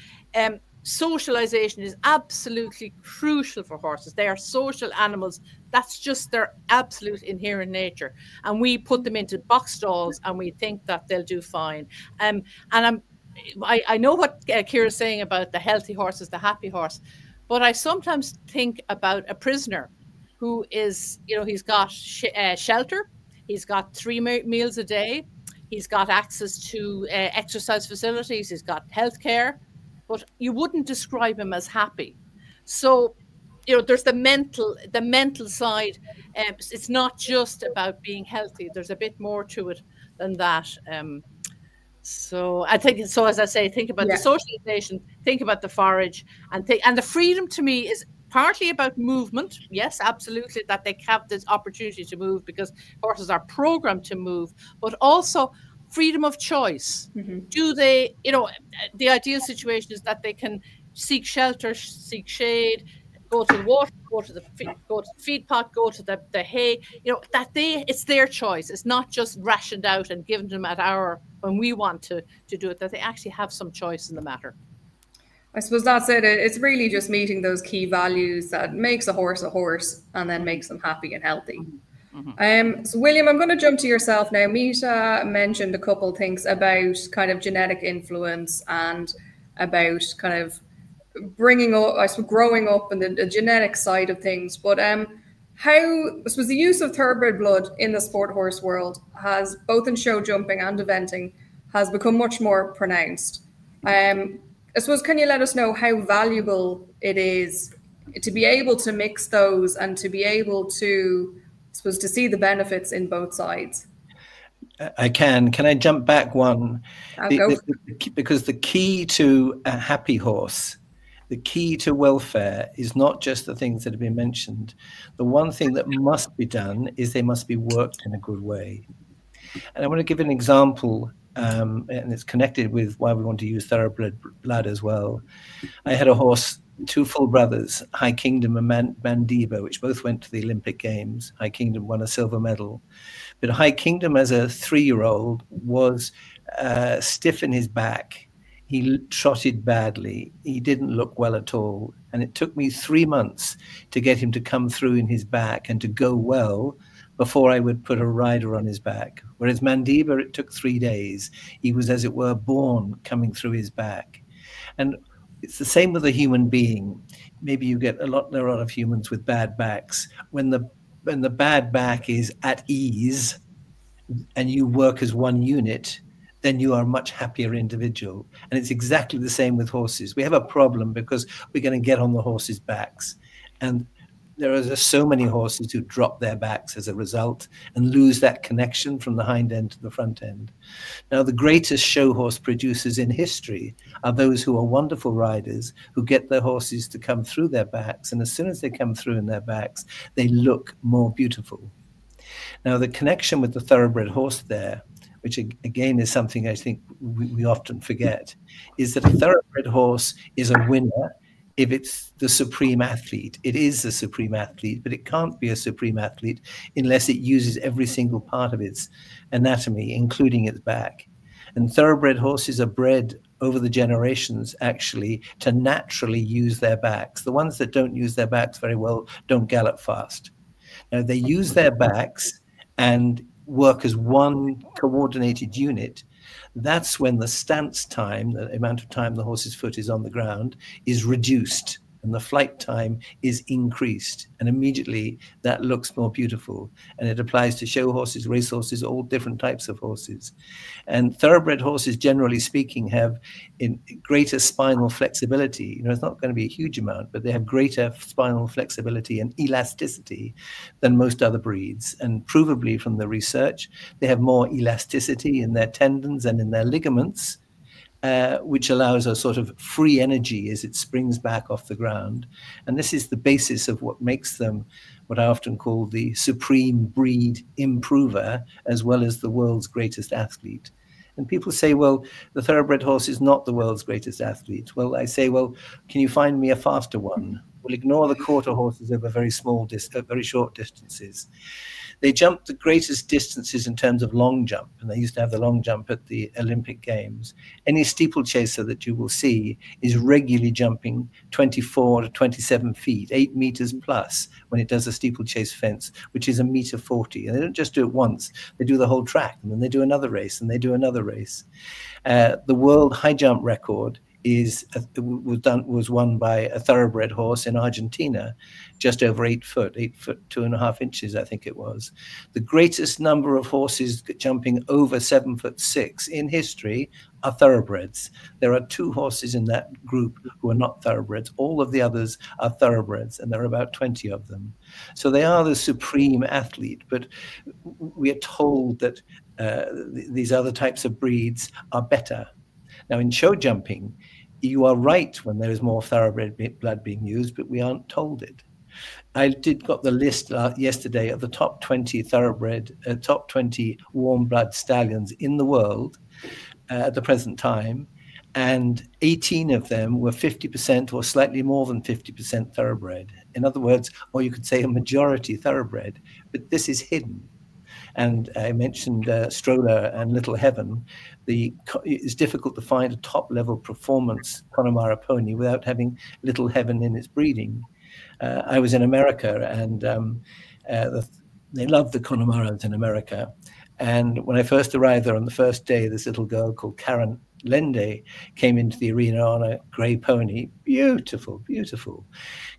Socialization is absolutely crucial for horses. They are social animals. That's just their absolute inherent nature. And we put them into box stalls and we think that they'll do fine. And I know what Ciara's saying about the healthy horse is the happy horse, but I sometimes think about a prisoner who is, he's got shelter, he's got 3 meals a day, he's got access to exercise facilities, he's got healthcare, but you wouldn't describe him as happy. So, there's the mental side. It's not just about being healthy. There's a bit more to it than that. So I think, as I say, think about the socialization, think about the forage, and the freedom to me is partly about movement. Yes, absolutely, that they have this opportunity to move because horses are programmed to move, but also freedom of choice. Do they, the ideal situation is that they can seek shelter, seek shade, go to the water, go to the feed pot, go to the hay, it's their choice. It's not just rationed out and given to them at when we want to do it, that they actually have some choice in the matter. I suppose that's it. It's really just meeting those key values that makes a horse and then makes them happy and healthy. So William, I'm going to jump to yourself now. Mita mentioned a couple of things about kind of genetic influence and about kind of bringing up, I suppose, growing up and the genetic side of things. But how, I suppose, the use of thoroughbred blood in the sport horse world has, both in show jumping and eventing, has become much more pronounced. I suppose, can you let us know how valuable it is to be able to mix those and to be able to, I suppose, to see the benefits in both sides? I can. Can I jump back one? Go. Because the key to a happy horse, the key to welfare is not just the things that have been mentioned. The one thing that must be done is they must be worked in a good way. And I want to give an example, and it's connected with why we want to use thoroughbred blood as well. I had a horse, two full brothers, High Kingdom and Mandiba, which both went to the Olympic Games. High Kingdom won a silver medal. But High Kingdom, as a 3-year-old, was stiff in his back. He trotted badly. He didn't look well at all. And it took me 3 months to get him to come through in his back and to go well before I would put a rider on his back. Whereas Mandiba, it took 3 days. He was, as it were, born coming through his back. And it's the same with a human being. Maybe you get there are a lot of humans with bad backs. When the bad back is at ease and you work as one unit, then you are a much happier individual. And it's exactly the same with horses. We have a problem because we're going to get on the horses' backs. And there are just so many horses who drop their backs as a result and lose that connection from the hind end to the front end. Now, the greatest show horse producers in history are those who are wonderful riders who get their horses to come through their backs. And as soon as they come through in their backs, they look more beautiful. Now, the connection with the thoroughbred horse there, which again is something I think we often forget, is that a thoroughbred horse is a winner if it's the supreme athlete. It is the supreme athlete, but it can't be a supreme athlete unless it uses every single part of its anatomy, including its back. And thoroughbred horses are bred over the generations, actually, to naturally use their backs. The ones that don't use their backs very well don't gallop fast. Now, they use their backs and work as one coordinated unit. That's when the stance time, the amount of time the horse's foot is on the ground, is reduced and the flight time is increased. And immediately that looks more beautiful. And it applies to show horses, race horses, all different types of horses. And thoroughbred horses, generally speaking, have greater spinal flexibility. You know, it's not going to be a huge amount, but they have greater spinal flexibility and elasticity than most other breeds. And provably from the research, they have more elasticity in their tendons and in their ligaments, which allows a sort of free energy as it springs back off the ground. And this is the basis of what makes them what I often call the supreme breed improver, as well as the world's greatest athlete. And people say, well, the thoroughbred horse is not the world's greatest athlete. Well, I say, well, can you find me a faster one? We'll ignore the quarter horses over very short distances. They jump the greatest distances in terms of long jump, and they used to have the long jump at the Olympic Games. Any steeplechaser that you will see is regularly jumping 24 to 27 feet, 8 meters plus, when it does a steeplechase fence, which is 1.40 meters. And they don't just do it once, they do the whole track, and then they do another race, and they do another race. The world high jump record was won by a thoroughbred horse in Argentina, just over 8 foot, 2.5 inches, I think it was. The greatest number of horses jumping over 7'6" in history are thoroughbreds. There are 2 horses in that group who are not thoroughbreds. All of the others are thoroughbreds, and there are about 20 of them. So they are the supreme athlete, but we are told that these other types of breeds are better. Now, in show jumping, you are right when there is more thoroughbred blood being used, but we aren't told it. I got the list yesterday of the top 20 top 20 warm blood stallions in the world at the present time, and 18 of them were 50% or slightly more than 50% thoroughbred. In other words, or you could say a majority thoroughbred, but this is hidden. And I mentioned Stroller and Little Heaven. It's difficult to find a top-level performance Connemara pony without having Little Heaven in its breeding. I was in America, and they love the Connemara's in America. And when I first arrived there on the first day, this little girl called Karen Lende came into the arena on a grey pony, beautiful, beautiful,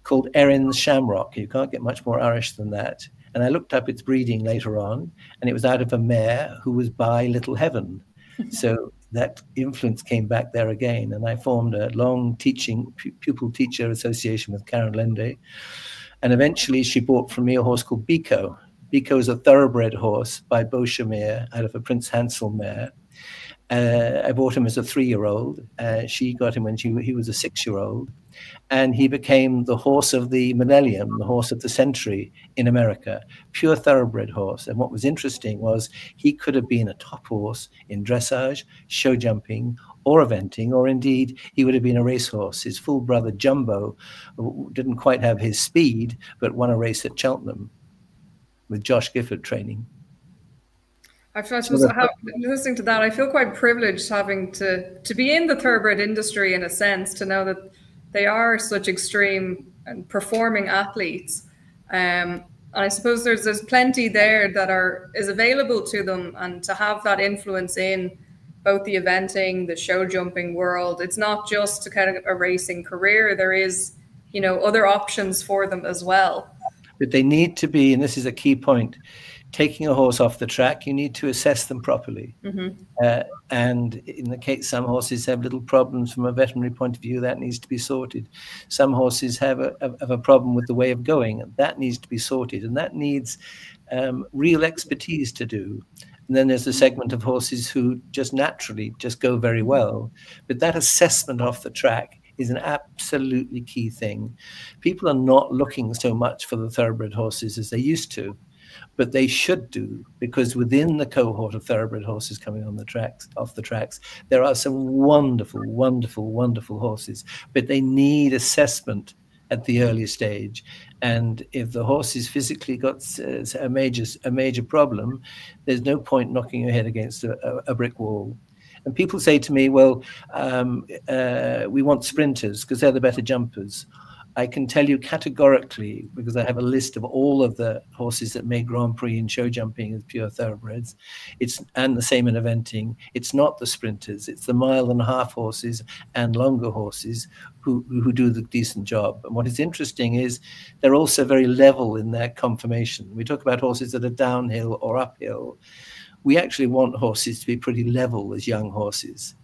called Erin's Shamrock. You can't get much more Irish than that. And I looked up its breeding later on, and it was out of a mare who was by Little Heaven. So that influence came back there again. And I formed a long pupil-teacher association with Karen Lende. And eventually she bought from me a horse called Biko. Bico is a thoroughbred horse by Beauchemin out of a Prince Hansel mare. I bought him as a 3-year-old. She got him when he was a 6-year-old. And he became the horse of the millennium, the horse of the century in America, pure thoroughbred horse. And what was interesting was he could have been a top horse in dressage, show jumping, or eventing, or indeed he would have been a racehorse. His full brother Jumbo didn't quite have his speed, but won a race at Cheltenham with Josh Gifford training. Listening to that, I feel quite privileged having to be in the thoroughbred industry in a sense, to know that they are such extreme and performing athletes. And I suppose there's plenty there that is available to them, and to have that influence in both the eventing, the show jumping world. It's not just to kind of a racing career. There is, other options for them as well. But they need to be, and this is a key point, taking a horse off the track, you need to assess them properly. And in the case, some horses have little problems from a veterinary point of view, that needs to be sorted. Some horses have a problem with the way of going, and that needs to be sorted, and that needs real expertise to do. And then there's a segment of horses who just naturally just go very well. But that assessment off the track is an absolutely key thing. People are not looking so much for the thoroughbred horses as they used to, but they should do, because within the cohort of thoroughbred horses coming on the tracks, off the tracks, there are some wonderful, wonderful, wonderful horses, but they need assessment at the early stage. And if the horse is physically got a major problem, there's no point knocking your head against a brick wall. And people say to me, well, we want sprinters because they're the better jumpers. I can tell you categorically, because I have a list of all of the horses that made Grand Prix in show jumping as pure thoroughbreds, and the same in eventing. It's not the sprinters, it's the 1.5 mile horses and longer horses who do the decent job. And what is interesting is they're also very level in their conformation. We talk about horses that are downhill or uphill. We actually want horses to be pretty level as young horses.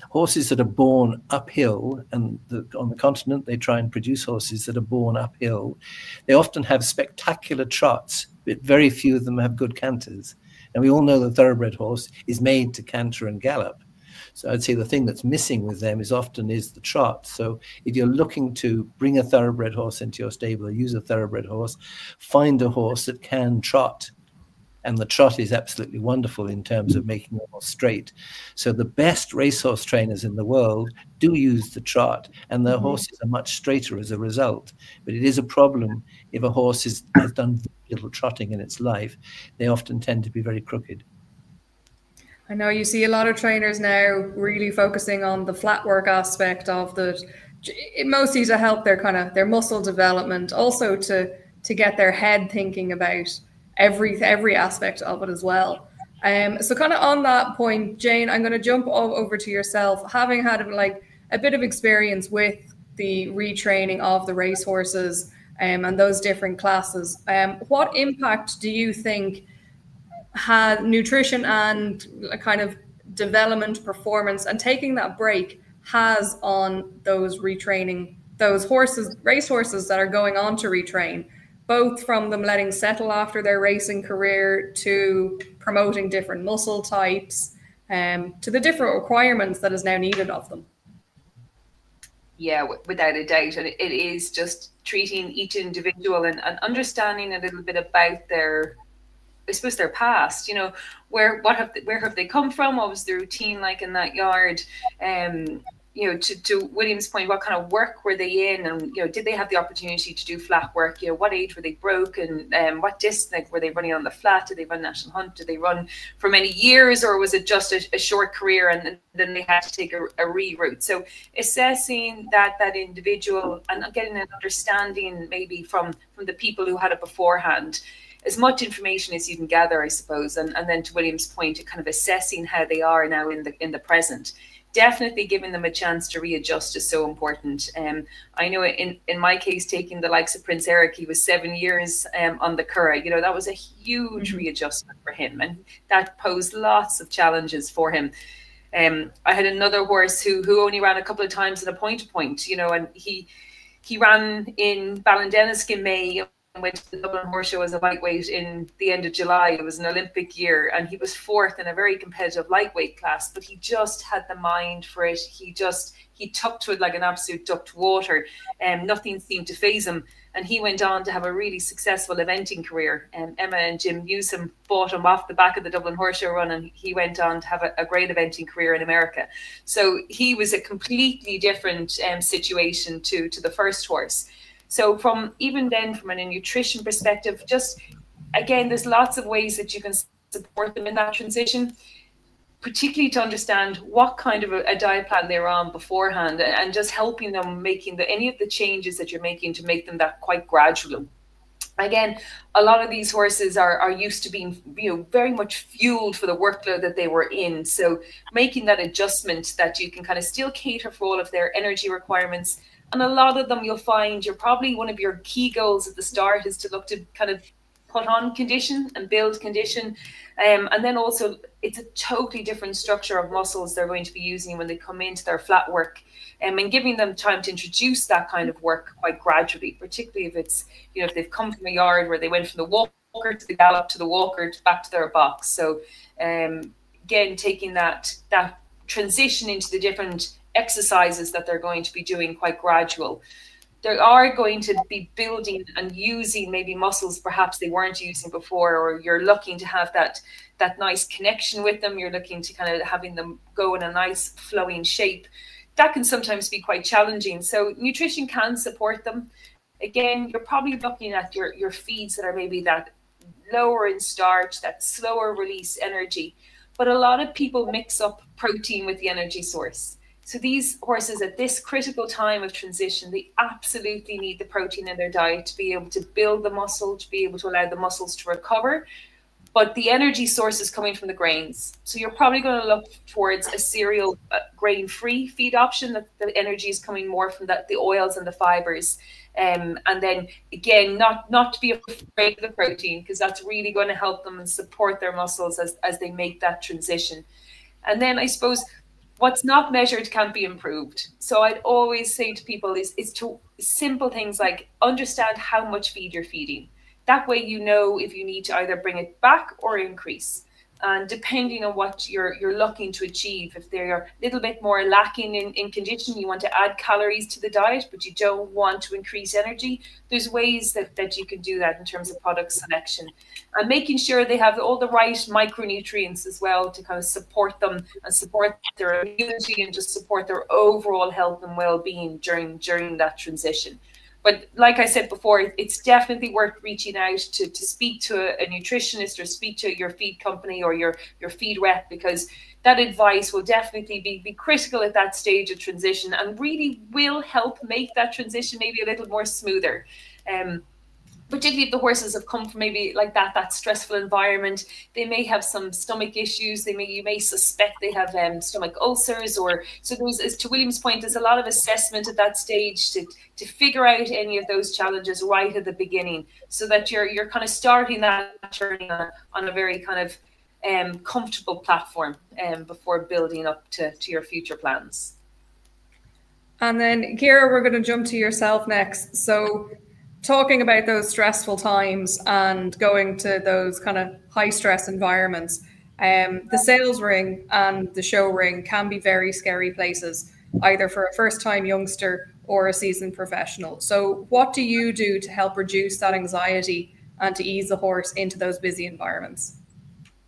Horses that are born uphill, and on the continent they try and produce horses that are born uphill, they often have spectacular trots, but very few of them have good canters. And we all know the thoroughbred horse is made to canter and gallop. So I'd say the thing that's missing with them is the trot. So if you're looking to bring a thoroughbred horse into your stable or use a thoroughbred horse, find a horse that can trot. And the trot is absolutely wonderful in terms of making a horse straight. So the best racehorse trainers in the world do use the trot, and their horses are much straighter as a result. But it is a problem if a horse has done very little trotting in its life. They often tend to be very crooked. I know you see a lot of trainers now really focusing on the flat work aspect of mostly to help their muscle development, also to get their head thinking about every aspect of it as well. So kind of on that point, Jane, I'm going to jump over to yourself, having had a bit of experience with the retraining of the racehorses and those different classes. What impact do you think had nutrition and a kind of development, performance, and taking that break has on those retraining, those racehorses that are going on to retrain, both from them letting settle after their racing career to promoting different muscle types, to the different requirements that is now needed of them? Yeah, without a doubt. And it is just treating each individual and understanding a little bit about their past, where have they come from? What was the routine like in that yard? To William's point, what kind of work were they in, and did they have the opportunity to do flat work? What age were they broken? What distance were they running on the flat? Did they run national hunt? Did they run for many years, or was it just a short career and then they had to take a reroute? So assessing that individual and getting an understanding maybe from the people who had it beforehand, as much information as you can gather, I suppose, and then to William's point, kind of assessing how they are now in the present. Definitely giving them a chance to readjust is so important. I know in my case, taking the likes of Prince Eric, he was 7 years on the Curragh. That was a huge readjustment for him, and that posed lots of challenges for him. I had another horse who only ran a couple of times in a point-to-point, and he ran in Ballindenniskin May went to the Dublin Horse Show as a lightweight in the end of July. It was an Olympic year, and he was fourth in a very competitive lightweight class, but he just had the mind for it. He took to it like an absolute duck to water, and nothing seemed to faze him. And he went on to have a really successful eventing career. Emma and Jim Newsom bought him off the back of the Dublin Horse Show run, and he went on to have a great eventing career in America. So he was a completely different situation to the first horse. So from a nutrition perspective, just again, there's lots of ways that you can support them in that transition, particularly to understand what kind of a diet plan they're on beforehand, and just helping them making any of the changes that you're making to make them that quite gradual. Again, a lot of these horses are used to being, very much fueled for the workload that they were in. So making that adjustment that you can kind of still cater for all of their energy requirements. And a lot of them, you'll find probably one of your key goals at the start is to look to kind of put on condition and build condition. And then also it's a totally different structure of muscles they're going to be using when they come into their flat work, and giving them time to introduce that kind of work quite gradually, particularly if it's, if they've come from a yard where they went from the walker to the gallop to the walker to back to their box. So again, taking that transition into the different exercises that they're going to be doing quite gradual. They are going to be building and using maybe muscles perhaps they weren't using before, or you're looking to have that nice connection with them. You're looking to kind of having them go in a nice flowing shape. That can sometimes be quite challenging. So nutrition can support them. Again, you're probably looking at your feeds that are maybe that lower in starch, that slower release energy. But a lot of people mix up protein with the energy source. So these horses at this critical time of transition, they absolutely need the protein in their diet to be able to build the muscle, to be able to allow the muscles to recover. But the energy source is coming from the grains. So you're probably going to look towards a cereal grain-free feed option, that the energy is coming more from the oils and the fibers. And then again, not to be afraid of the protein, because that's really going to help them and support their muscles as they make that transition. And then I suppose what's not measured can't be improved. So I'd always say to people is to simple things like understand how much feed you're feeding. That way you know if you need to either bring it back or increase. And depending on what you're looking to achieve, if they're a little bit more lacking in condition, you want to add calories to the diet, but you don't want to increase energy, there's ways that you can do that in terms of product selection. And making sure they have all the right micronutrients as well to kind of support them and support their immunity and just support their overall health and well-being during that transition. But like I said before, it's definitely worth reaching out to speak to a nutritionist or speak to your feed company or your feed rep, because that advice will definitely be critical at that stage of transition and really will help make that transition maybe a little more smoother. Particularly if the horses have come from maybe like that stressful environment, they may have some stomach issues. You may suspect they have stomach ulcers, or so there's, as to William's point, there's a lot of assessment at that stage to figure out any of those challenges right at the beginning, so that you're kind of starting that journey on a very kind of comfortable platform before building up to your future plans. And then Ciara, we're going to jump to yourself next. So talking about those stressful times and going to those kind of high stress environments, the sales ring and the show ring can be very scary places, either for a first time youngster or a seasoned professional. So what do you do to help reduce that anxiety and to ease the horse into those busy environments?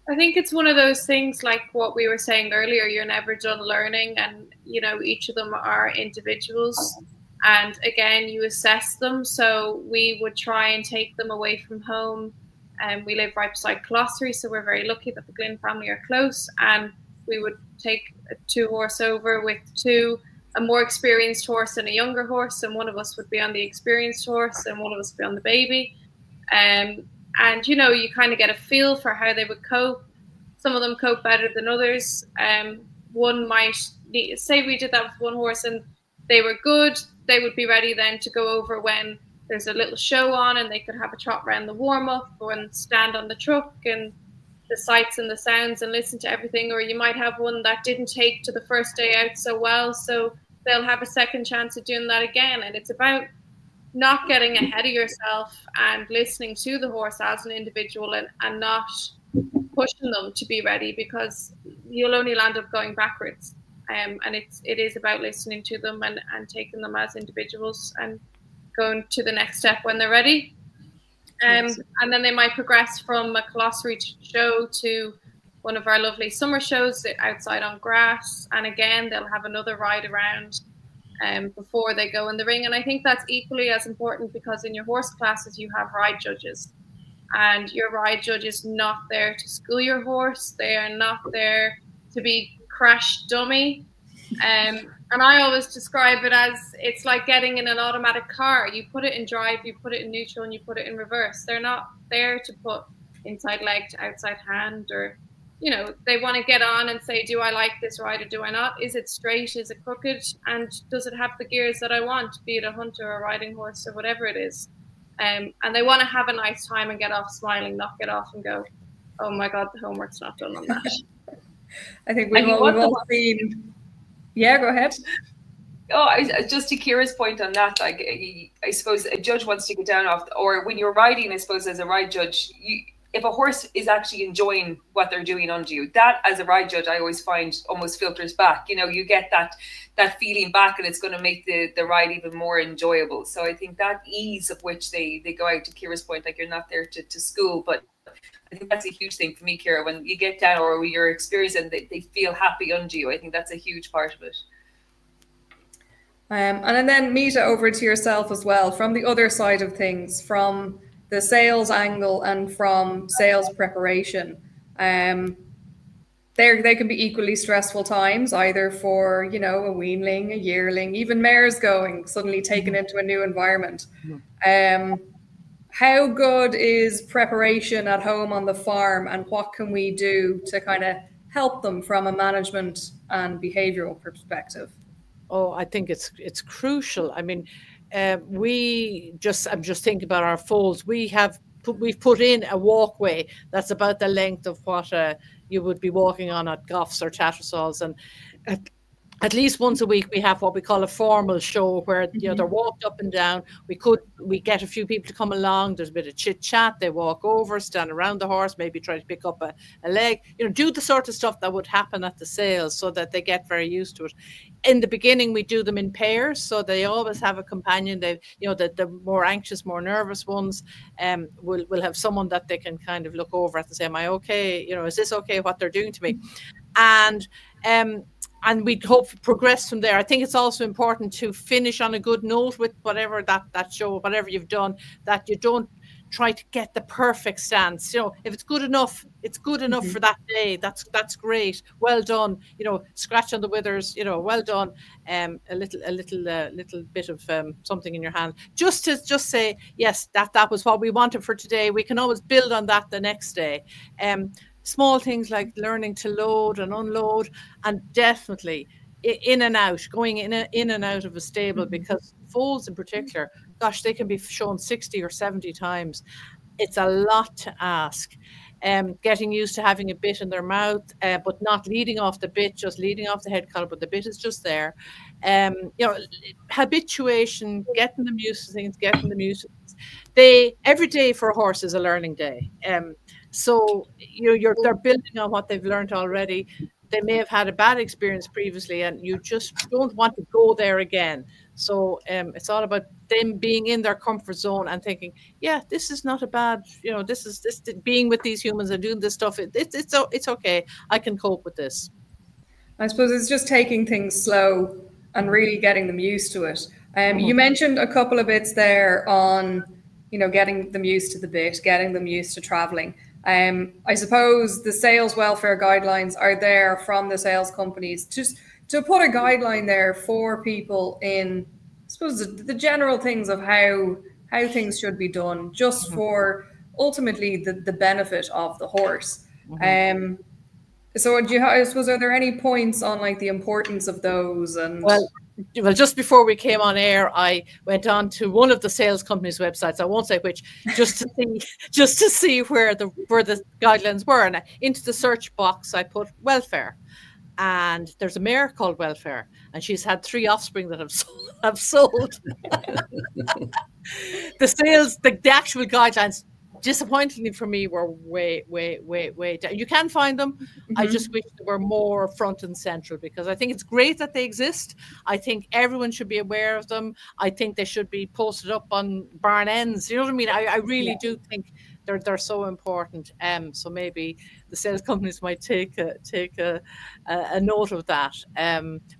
I think it's one of those things like what we were saying earlier, you're never done learning, and each of them are individuals. And again, you assess them. So we would try and take them away from home. And we live right beside Colossary, so we're very lucky that the Glynn family are close. And we would take a 2-horse over with a more experienced horse and a younger horse. And one of us would be on the experienced horse and one of us would be on the baby. And you kind of get a feel for how they would cope. Some of them cope better than others. One might, say we did that with one horse and they were good, they would be ready then to go over when there's a little show on, and they could have a trot around the warm-up or stand on the truck and the sights and the sounds and listen to everything. Or you might have one that didn't take to the first day out so well, so they'll have a second chance of doing that again. And it's about not getting ahead of yourself and listening to the horse as an individual, and not pushing them to be ready, because you'll only land up going backwards. And it is about listening to them and taking them as individuals and going to the next step when they're ready. And then they might progress from a glossary show to one of our lovely summer shows outside on grass. And again, they'll have another ride around before they go in the ring. And I think that's equally as important, because in your horse classes, you have ride judges. And your ride judge is not there to school your horse. They are not there to be crash dummy. And I always describe it as, it's like getting in an automatic car. You put it in drive, you put it in neutral, and you put it in reverse. They're not there to put inside leg to outside hand, or, you know, they want to get on and say, do I like this ride or do I not? Is it straight? Is it crooked? And does it have the gears that I want, be it a hunter or a riding horse or whatever it is? And they want to have a nice time and get off smiling, not get off and go, oh my God, the homework's not done on that. I think we've all seen. Yeah, go ahead. Oh, just to Ciara's point on that, like, I suppose a judge wants to get down off, or when you're riding, I suppose as a ride judge, if a horse is actually enjoying what they're doing under you, that as a ride judge, I always find almost filters back. You know, you get that feeling back, and it's going to make the ride even more enjoyable. So I think that ease of which they go out, to Ciara's point, like, you're not there to school, but I think that's a huge thing for me, Ciara, when you get down, or you're experiencing, they feel happy under you. I think that's a huge part of it. And then Mita, over to yourself as well, from the other side of things, from the sales angle and from sales preparation. They can be equally stressful times, either for, you know, a weanling, a yearling, even mares going, suddenly taken into a new environment. How good is preparation at home on the farm, and what can we do to kind of help them from a management and behavioral perspective? Oh, I think it's crucial. I mean, I'm just thinking about our foals. We've put in a walkway that's about the length of what you would be walking on at Goffs or Tattersalls, and at least once a week we have what we call a formal show, where, you know, they're walked up and down. We get a few people to come along. There's a bit of chit chat. They walk over, stand around the horse, maybe try to pick up a leg. You know, do the sort of stuff that would happen at the sales, so that they get very used to it. In the beginning, we do them in pairs, so they always have a companion. They, you know, the more anxious, more nervous ones will have someone that they can kind of look over at and say, am I okay? You know, is this okay what they're doing to me? And we'd hope to progress from there. I think it's also important to finish on a good note with whatever that show, whatever you've done, that you don't try to get the perfect stance. You know, if it's good enough, it's good enough for that day. That's great. Well done. You know, scratch on the withers. You know, well done. A little bit of something in your hand, just to say yes, that was what we wanted for today. We can always build on that the next day. Small things like learning to load and unload, and definitely in and out, going in and out of a stable, because foals in particular, gosh, they can be shown 60 or 70 times. It's a lot to ask. Getting used to having a bit in their mouth, but not leading off the bit, just leading off the head collar, but the bit is just there. You know, habituation, getting them used to things, every day for a horse is a learning day. So they're building on what they've learned already. They may have had a bad experience previously, and you just don't want to go there again. So it's all about them being in their comfort zone and thinking, yeah, this is not a bad, you know, this being with these humans and doing this stuff. It's okay. I can cope with this. I suppose it's just taking things slow and really getting them used to it. You mentioned a couple of bits there on, you know, getting them used to the bit, getting them used to traveling. I suppose the sales welfare guidelines are there from the sales companies just to put a guideline there for people in, I suppose, the general things of how things should be done, just for ultimately the benefit of the horse. So I suppose, are there any points on like the importance of those? And well, just before we came on air, I went on to one of the sales companies' websites, I won't say which, just to see where the guidelines were. And into the search box, I put welfare. and there's a mare called Welfare, and she's had 3 offspring that have sold. The sales, the actual guidelines, disappointingly for me, were way down. You can find them. I just wish they were more front and central, because I think it's great that they exist. I think everyone should be aware of them. I think they should be posted up on barn ends. You know what I mean? I really do think they're so important. So maybe the sales companies might take a note of that.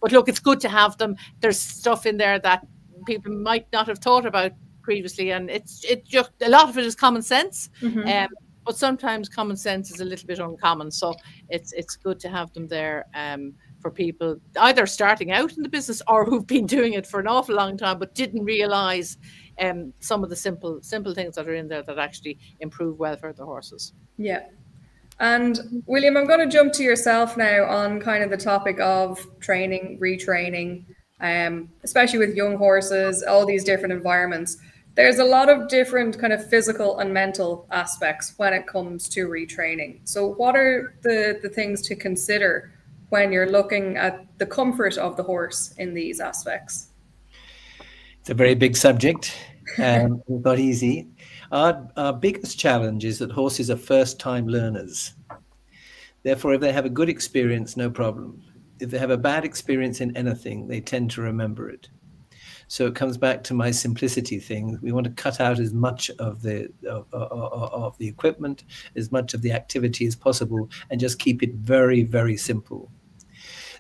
But look, it's good to have them. There's stuff in there that people might not have thought about previously, and it's just a lot of it is common sense, but sometimes common sense is a little bit uncommon, so it's good to have them there for people either starting out in the business or who've been doing it for an awful long time but didn't realize some of the simple things that are in there that actually improve welfare of the horses. Yeah. And William, I'm going to jump to yourself now on kind of the topic of training, retraining, especially with young horses, all these different environments. There's a lot of different kind of physical and mental aspects when it comes to retraining. So what are the things to consider when you're looking at the comfort of the horse in these aspects? It's a very big subject, not easy. Our biggest challenge is that horses are first-time learners. Therefore, if they have a good experience, no problem. If they have a bad experience in anything, they tend to remember it. So it comes back to my simplicity thing. We want to cut out as much of the equipment, as much of the activity as possible, and just keep it very, very simple.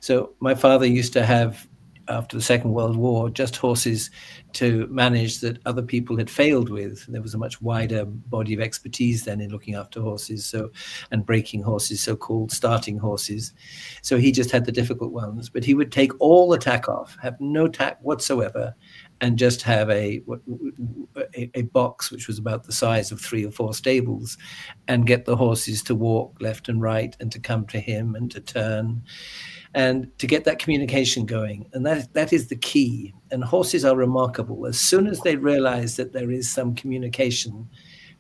So my father used to have, after the Second World War, just horses to manage that other people had failed with. There was a much wider body of expertise then in looking after horses, and breaking horses, so-called starting horses. So he just had the difficult ones, but he would take all the tack off, have no tack whatsoever, and just have a box which was about the size of 3 or 4 stables, and get the horses to walk left and right, and to come to him, and to turn, and to get that communication going. And that is the key. And horses are remarkable. As soon as they realize that there is some communication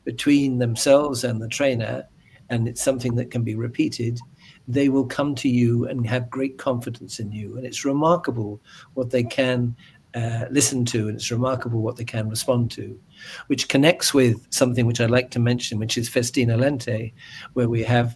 between themselves and the trainer, and it's something that can be repeated, they will come to you and have great confidence in you. And it's remarkable what they can listen to, and it's remarkable what they can respond to, which connects with something which I'd like to mention, which is Festina Lente, where we have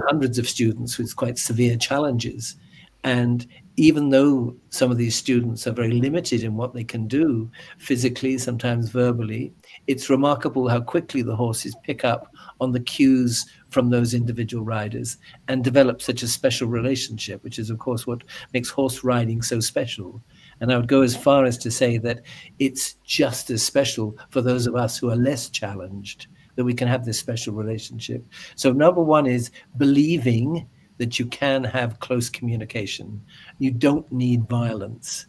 hundreds of students with quite severe challenges. And even though some of these students are very limited in what they can do physically, sometimes verbally, it's remarkable how quickly the horses pick up on the cues from those individual riders and develop such a special relationship, which is, of course, what makes horse riding so special. And I would go as far as to say that it's just as special for those of us who are less challenged, that we can have this special relationship. So number one is believing that you can have close communication. You don't need violence.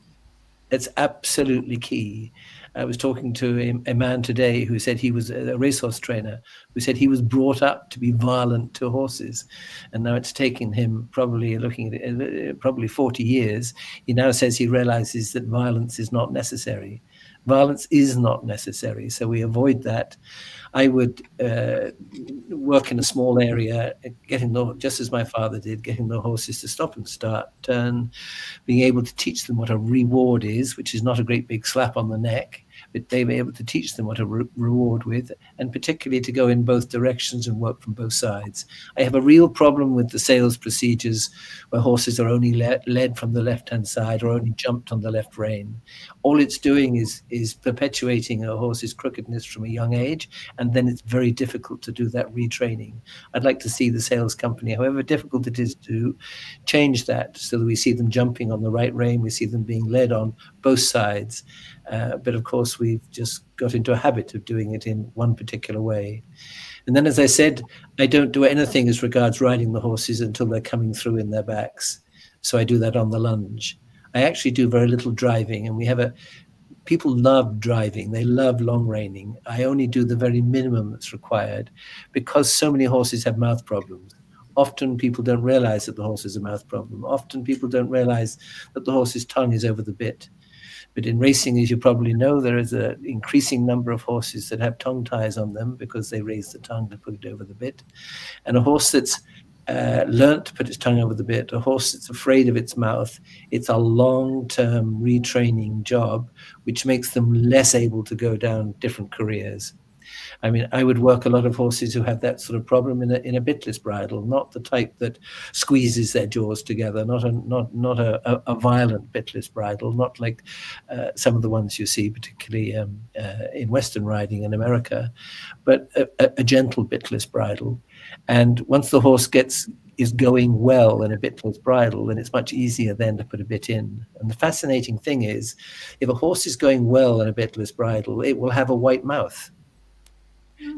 It's absolutely key. I was talking to a man today who said he was a racehorse trainer, who said he was brought up to be violent to horses. And now it's taken him probably, looking at it, probably 40 years. He now says he realizes that violence is not necessary. Violence is not necessary, so we avoid that. I would work in a small area, just as my father did, getting the horses to stop and start, turn, being able to teach them what a reward is, which is not a great big slap on the neck, but they were able to teach them what a reward with, and particularly to go in both directions and work from both sides. I have a real problem with the sales procedures where horses are only led from the left-hand side or only jumped on the left rein. All it's doing is perpetuating a horse's crookedness from a young age, and then it's very difficult to do that retraining. I'd like to see the sales company, however difficult it is to change that, so that we see them jumping on the right rein, we see them being led on both sides. But of course, we've just got into a habit of doing it in one particular way. And then, as I said, I don't do anything as regards riding the horses until they're coming through in their backs. So I do that on the lunge. I actually do very little driving, and people love driving. They love long reining. I only do the very minimum that's required because so many horses have mouth problems. Often people don't realize that the horse has a mouth problem. Often people don't realize that the horse's tongue is over the bit. But in racing, as you probably know, there is an increasing number of horses that have tongue ties on them because they raise the tongue to put it over the bit. And a horse that's learnt to put its tongue over the bit, a horse that's afraid of its mouth, it's a long-term retraining job, which makes them less able to go down different careers. I mean, I would work a lot of horses who have that sort of problem in a bitless bridle, not the type that squeezes their jaws together, not a violent bitless bridle, not like some of the ones you see, particularly in Western riding in America, but a gentle bitless bridle. And once the horse is going well in a bitless bridle, then it's much easier then to put a bit in. And the fascinating thing is, if a horse is going well in a bitless bridle, it will have a white mouth.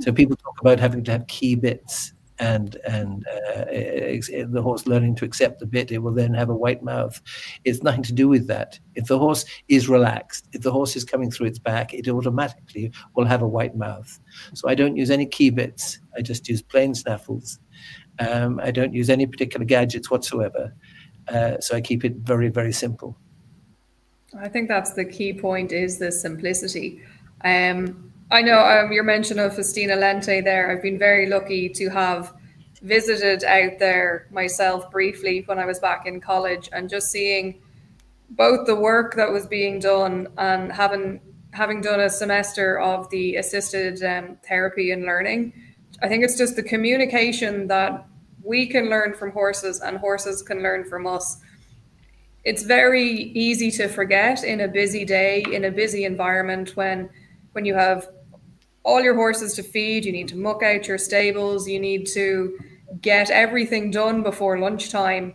So people talk about having to have key bits and the horse learning to accept the bit, it will then have a white mouth. It's nothing to do with that. If the horse is relaxed, if the horse is coming through its back, it automatically will have a white mouth. So I don't use any key bits. I just use plain snaffles. I don't use any particular gadgets whatsoever. So I keep it very, very simple. I think that's the key point, is the simplicity. I know your mention of Festina Lente there. I've been very lucky to have visited out there myself briefly when I was back in college, and just seeing both the work that was being done and having done a semester of the assisted therapy and learning. I think it's just the communication that we can learn from horses and horses can learn from us. It's very easy to forget in a busy day, in a busy environment, when you have all your horses to feed, you need to muck out your stables, you need to get everything done before lunchtime.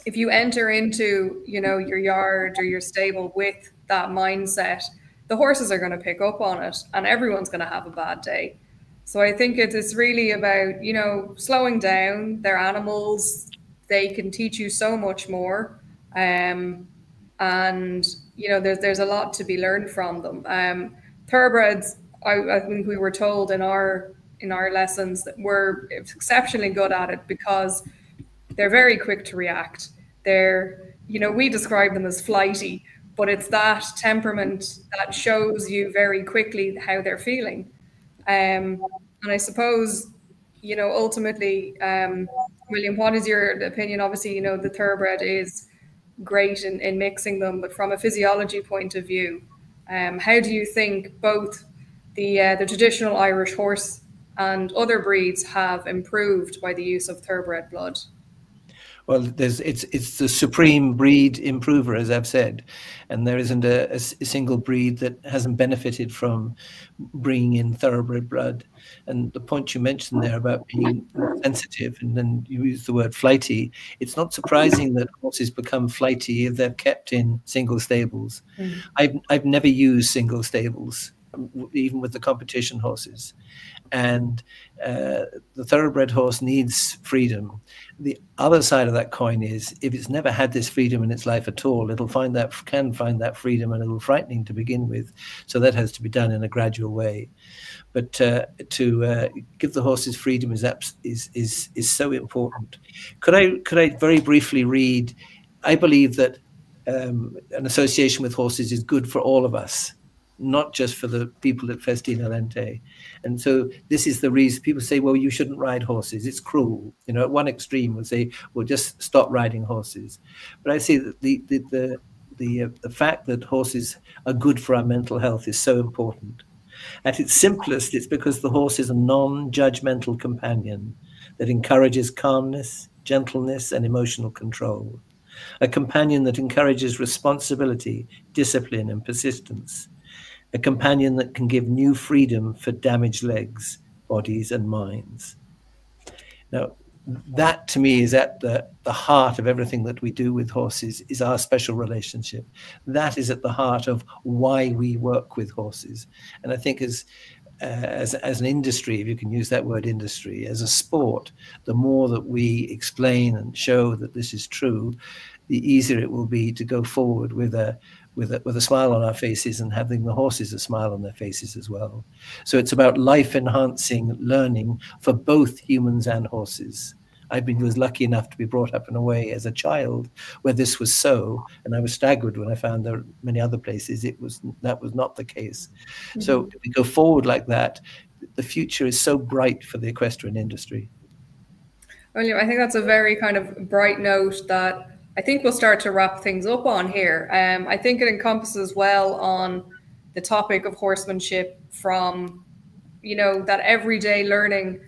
If you enter into, your yard or your stable with that mindset, the horses are going to pick up on it and everyone's going to have a bad day. So I think it's really about, slowing down. They're animals. They can teach you so much more. And, there's a lot to be learned from them. Thoroughbreds, I think we were told in our lessons that we're exceptionally good at it because they're very quick to react. They're, we describe them as flighty, but it's that temperament that shows you very quickly how they're feeling. And I suppose, ultimately, William, what is your opinion? Obviously, the thoroughbred is great in mixing them, but from a physiology point of view, how do you think both the traditional Irish horse and other breeds have improved by the use of thoroughbred blood? Well, it's the supreme breed improver, as I've said, and there isn't a single breed that hasn't benefited from bringing in thoroughbred blood. And the point you mentioned there about being sensitive, and then you use the word flighty, it's not surprising that horses become flighty if they're kept in single stables. I've never used single stables, even with the competition horses. And the thoroughbred horse needs freedom. The other side of that coin is, if it's never had this freedom in its life at all, it'll can find that freedom a little frightening to begin with. So that has to be done in a gradual way. But to give the horses freedom is so important. Could I very briefly read? I believe that an association with horses is good for all of us, not just for the people at Festina Lente. And so this is the reason people say, well, you shouldn't ride horses. It's cruel. At one extreme we'll say, well, just stop riding horses. But I say that the fact that horses are good for our mental health is so important. At its simplest, it's because the horse is a non-judgmental companion that encourages calmness, gentleness, and emotional control. A companion that encourages responsibility, discipline, and persistence. A companion that can give new freedom for damaged legs, bodies, and minds. Now, that to me is at the heart of everything that we do with horses, is our special relationship. That is at the heart of why we work with horses. And I think as an industry, if you can use that word industry, as a sport, the more that we explain and show that this is true, the easier it will be to go forward with a smile on our faces, and having the horses a smile on their faces as well. So it's about life-enhancing learning for both humans and horses. I was lucky enough to be brought up in a way as a child where this was so, and I was staggered when I found there were many other places that was not the case. Mm-hmm. So if we go forward like that, the future is so bright for the equestrian industry. William, I think that's a very kind of bright note that I think we'll start to wrap things up on here. I think it encompasses well on the topic of horsemanship from, you know, that everyday learning,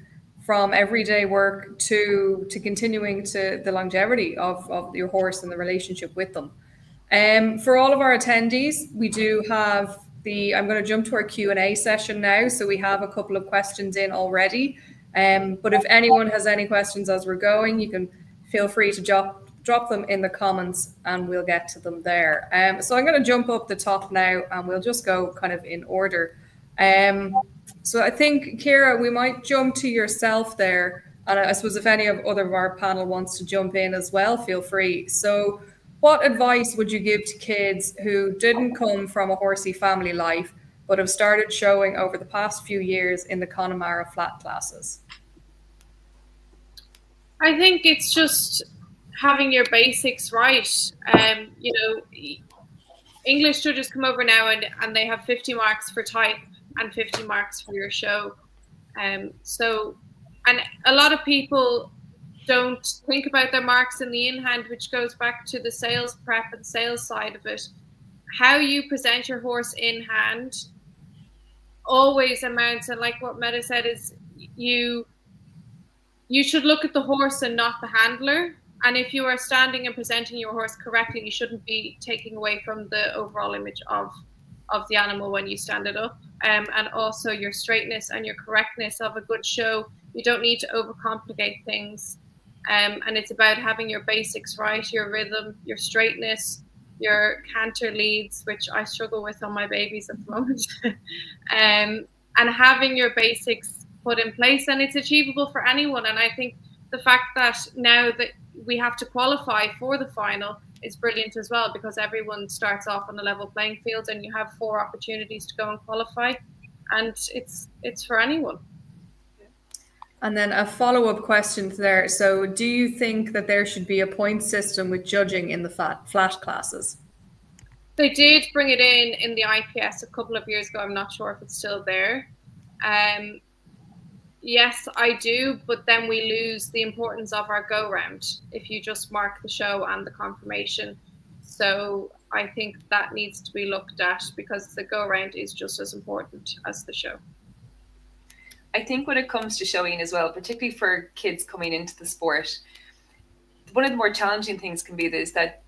from everyday work to continuing to the longevity of your horse and the relationship with them. For all of our attendees, we do have I'm going to jump to our Q&A session now. So we have a couple of questions in already. But if anyone has any questions as we're going, you can feel free to drop them in the comments and we'll get to them there. So I'm going to jump up the top now and we'll just go kind of in order. So I think, Ciara, we might jump to yourself there. And I suppose if any of our panel wants to jump in as well, feel free. So what advice would you give to kids who didn't come from a horsey family life, but have started showing over the past few years in the Connemara flat classes? I think it's just having your basics right. You know, English judges come over now and they have 50 marks for type and 50 marks for your show. And a lot of people don't think about their marks in the in-hand, which goes back to the sales prep and sales side of it. How you present your horse in hand always amounts, and like what Meta said, is you should look at the horse and not the handler. And if you are standing and presenting your horse correctly, you shouldn't be taking away from the overall image of the animal when you stand it up. And also your straightness and your correctness of a good show. You don't need to overcomplicate things. And it's about having your basics right, your rhythm, your straightness, your canter leads, which I struggle with on my babies at the moment, and having your basics put in place. And it's achievable for anyone. And I think the fact that now that we have to qualify for the final is brilliant as well, because everyone starts off on a level playing field and you have 4 opportunities to go and qualify, and it's for anyone. And then a follow-up question there. So do you think that there should be a point system with judging in the flat classes? They did bring it in the IPS a couple of years ago. I'm not sure if it's still there. Yes, I do, but then we lose the importance of our go round if you just mark the show and the confirmation. So I think that needs to be looked at, because the go round is just as important as the show. I think when it comes to showing as well, particularly for kids coming into the sport, one of the more challenging things can be is that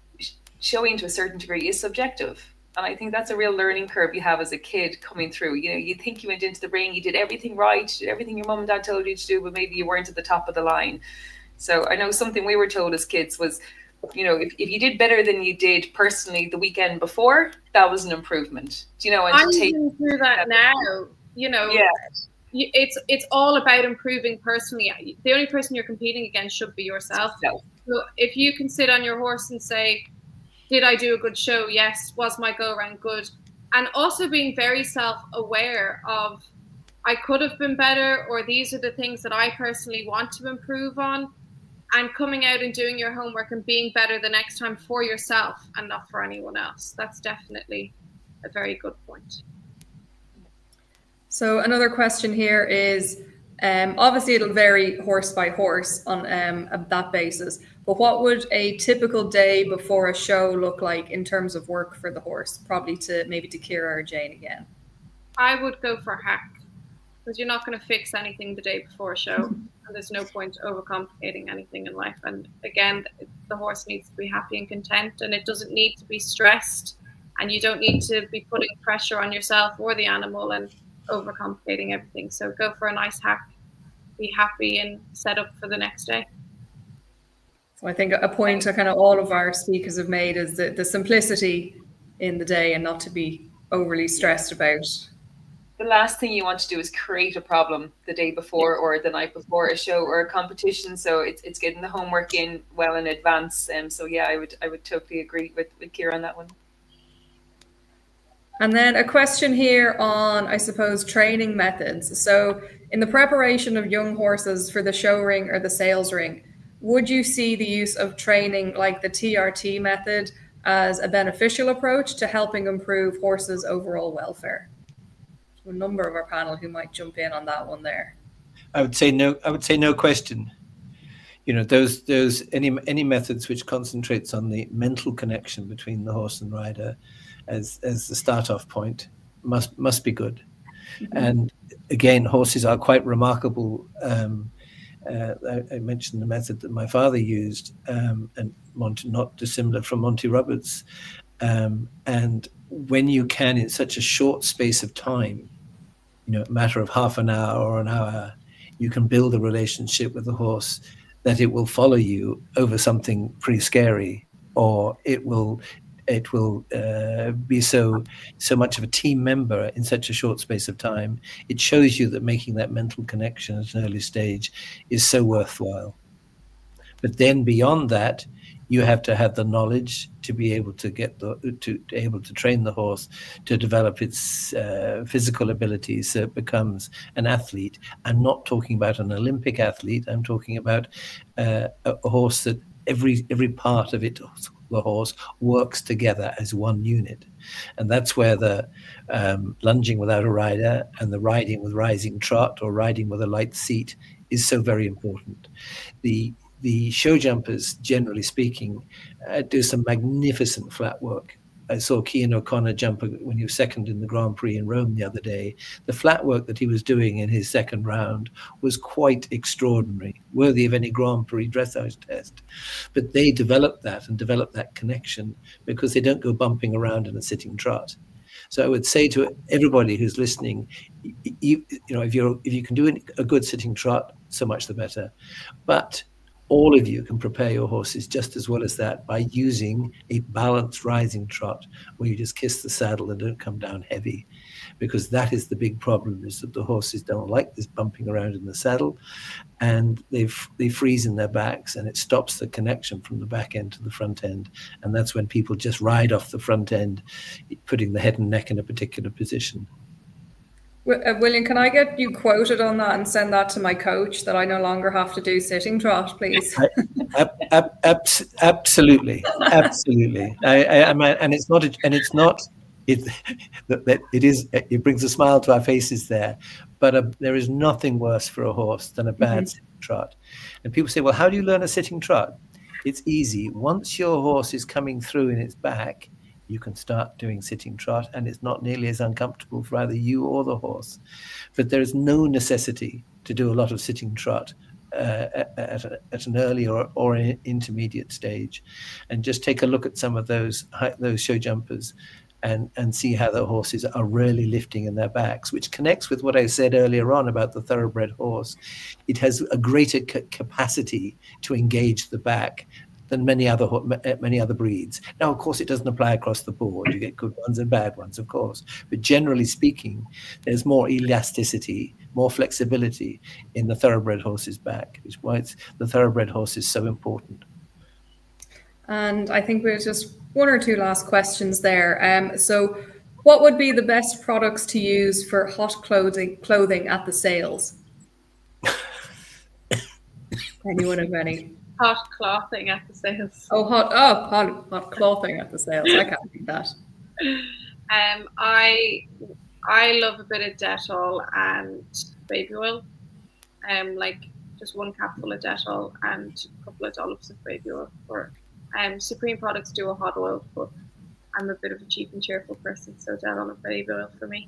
showing to a certain degree is subjective. And I think that's a real learning curve you have as a kid coming through. You know, you think you went into the ring, you did everything right, did everything your mum and dad told you to do, but maybe you weren't at the top of the line. So I know something we were told as kids was, you know, if you did better than you did personally the weekend before, that was an improvement. Do you know? And I'm going through that now, you know. Yeah. It's all about improving personally. The only person you're competing against should be yourself. So if you can sit on your horse and say, did I do a good show? Yes. Was my go around good? And also being very self-aware of, I could have been better, or these are the things that I personally want to improve on, and coming out and doing your homework and being better the next time for yourself and not for anyone else. That's definitely a very good point. So another question here is, obviously it'll vary horse by horse on that basis, but what would a typical day before a show look like in terms of work for the horse? Probably maybe to Ciara or Jane again. I would go for hack, because you're not going to fix anything the day before a show, and there's no point overcomplicating anything in life. And again, the horse needs to be happy and content, and it doesn't need to be stressed, and you don't need to be putting pressure on yourself or the animal and overcomplicating everything. So go for a nice hack, be happy, and set up for the next day. So I think a point that kind of all of our speakers have made is the simplicity in the day and not to be overly stressed about. The last thing you want to do is create a problem the day before or the night before a show or a competition. So it's getting the homework in well in advance. So yeah, I would totally agree with Ciara on that one. And then a question here on, I suppose, training methods. So in the preparation of young horses for the show ring or the sales ring, would you see the use of training like the TRT method as a beneficial approach to helping improve horses' overall welfare? So a number of our panel who might jump in on that one there. I would say no question. you know, those any methods which concentrates on the mental connection between the horse and rider as the start off point must be good. And again, horses are quite remarkable. I mentioned the method that my father used, and not dissimilar from Monty Roberts. And when you can, in such a short space of time, you know, a matter of half an hour or an hour, you can build a relationship with the horse that it will follow you over something pretty scary, or it will be so much of a team member in such a short space of time. It shows you that making that mental connection at an early stage is so worthwhile. But then beyond that, you have to have the knowledge to be able to get to train the horse to develop its physical abilities, so it becomes an athlete. I'm not talking about an Olympic athlete. I'm talking about a horse that every part of it, the horse, works together as one unit. And that's where the lunging without a rider and the riding with rising trot or riding with a light seat is so very important. The show jumpers, generally speaking, do some magnificent flat work. I saw Cian O'Connor jump when he was second in the Grand Prix in Rome the other day. The flat work that he was doing in his second round was quite extraordinary, worthy of any Grand Prix dressage test. But they developed that connection because they don't go bumping around in a sitting trot. So I would say to everybody who's listening, you know, if you can do a good sitting trot, so much the better. But all of you can prepare your horses just as well as that by using a balanced rising trot where you just kiss the saddle and don't come down heavy, because that is the big problem, is that the horses don't like this bumping around in the saddle, and they freeze in their backs, and it stops the connection from the back end to the front end. And that's when people just ride off the front end, putting the head and neck in a particular position. William, can I get you quoted on that and send that to my coach, that I no longer have to do sitting trot, please? Absolutely, absolutely. And it brings a smile to our faces there. But there is nothing worse for a horse than a bad sitting trot. And people say, well, how do you learn a sitting trot? It's easy. Once your horse is coming through in its back, you can start doing sitting trot, and it's not nearly as uncomfortable for either you or the horse. But there is no necessity to do a lot of sitting trot at an early or an intermediate stage. And just take a look at some of those show jumpers and see how the horses are really lifting in their backs, which connects with what I said earlier on about the thoroughbred horse. It has a greater capacity to engage the back than many other breeds. Now, of course, it doesn't apply across the board. You get good ones and bad ones, of course. But generally speaking, there's more elasticity, more flexibility in the thoroughbred horse's back, which is why the thoroughbred horse is so important. And I think we have just one or two last questions there. So what would be the best products to use for hot clothing at the sales? Anyone have any? Hot clothing at the sales. Oh, hot clothing at the sales. I can't beat that. I love a bit of Dettol and baby oil. Like just one capful of Dettol and a couple of dollops of baby oil. Supreme products do a hot oil, but I'm a bit of a cheap and cheerful person, so Dettol and baby oil for me.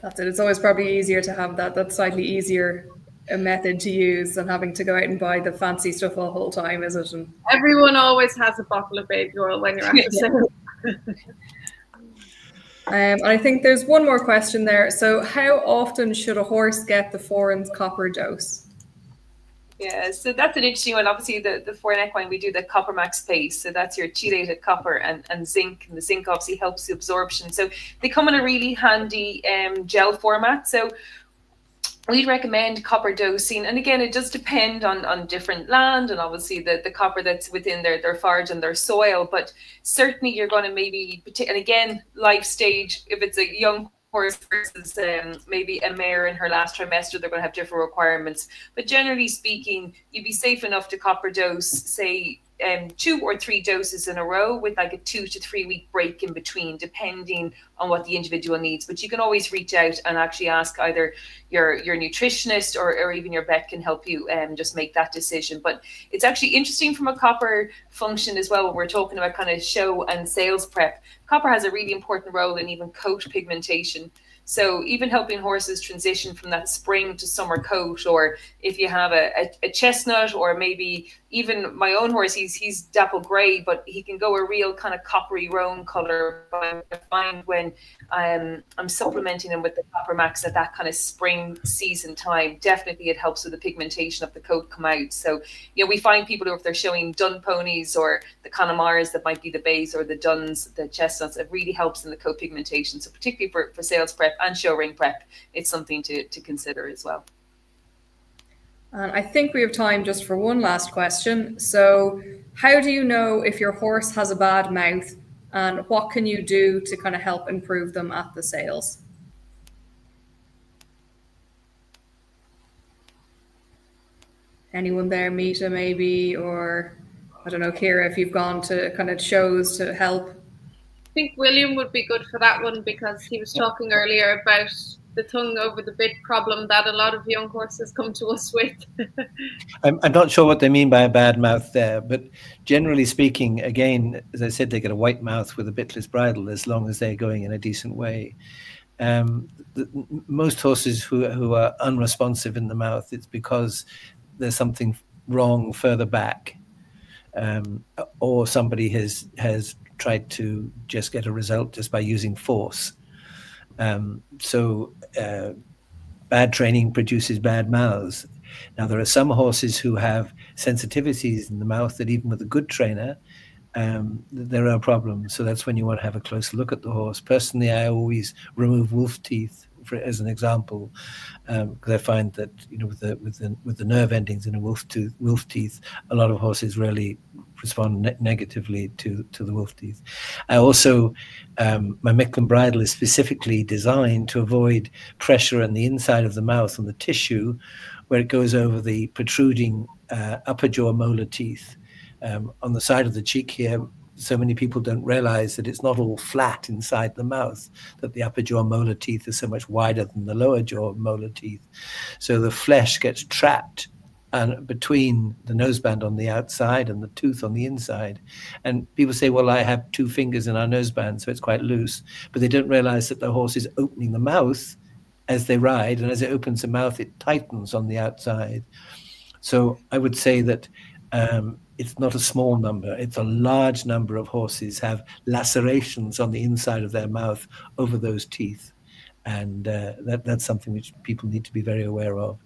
That's it. It's always probably easier to have that. That's slightly easier a method to use than having to go out and buy the fancy stuff all the whole time, is it? And everyone always has a bottle of baby oil when you're at the sale. I think there's one more question there. So how often should a horse get the foreign copper dose? Yeah, so that's an interesting one. Obviously, the foreign equine, we do the Copper Max paste. So that's your chelated copper and zinc. And the zinc obviously helps the absorption. So they come in a really handy gel format. So we'd recommend copper dosing. And again, it does depend on different land and obviously the copper that's within their forage and their soil. But certainly you're going to maybe, and again, life stage, if it's a young horse versus maybe a mare in her last trimester, they're going to have different requirements. But generally speaking, you'd be safe enough to copper dose, say, 2 or 3 doses in a row with like a 2 to 3 week break in between, depending on what the individual needs. But you can always reach out and actually ask either your nutritionist or even your vet can help you just make that decision. But it's actually interesting from a copper function as well, when we're talking about kind of show and sales prep. Copper has a really important role in even coat pigmentation. So even helping horses transition from that spring to summer coat, or if you have a chestnut, or maybe even my own horse, he's dapple grey, but he can go a real kind of coppery roan colour. But I find when I'm supplementing him with the Copper Max at that kind of spring season time, definitely it helps with the pigmentation of the coat come out. So, you know, we find people who, if they're showing dun ponies or the Connolly's that might be the bays, or the duns, the chestnuts, it really helps in the coat pigmentation. So particularly for sales prep and show ring prep, it's something to consider as well. And I think we have time just for one last question. So how do you know if your horse has a bad mouth, and what can you do to kind of help improve them at the sales? Anyone there, Mita maybe, or I don't know, Kira, if you've gone to kind of shows to help? I think William would be good for that one, because he was talking earlier about the tongue over the bit problem that a lot of young horses come to us with. I'm not sure what they mean by a bad mouth there, but generally speaking, again, as I said, they get a white mouth with a bitless bridle as long as they're going in a decent way. Most horses who are unresponsive in the mouth, it's because there's something wrong further back, or somebody has tried to just get a result just by using force. So bad training produces bad mouths. Now, there are some horses who have sensitivities in the mouth that even with a good trainer, there are problems. So that's when you want to have a closer look at the horse. Personally, I always remove wolf teeth as an example, because I find that, you know, with the nerve endings in a wolf teeth, a lot of horses really respond negatively to the wolf teeth. I also, my Micklin bridle is specifically designed to avoid pressure on the inside of the mouth on the tissue, where it goes over the protruding upper jaw molar teeth on the side of the cheek here. So many people don't realize that it's not all flat inside the mouth, that the upper jaw molar teeth are so much wider than the lower jaw molar teeth. So the flesh gets trapped between the noseband on the outside and the tooth on the inside. And people say, well, I have 2 fingers in our noseband, so it's quite loose. But they don't realize that the horse is opening the mouth as they ride, and as it opens the mouth, it tightens on the outside. So I would say that it's not a small number, it's a large number of horses have lacerations on the inside of their mouth over those teeth. And that's something which people need to be very aware of.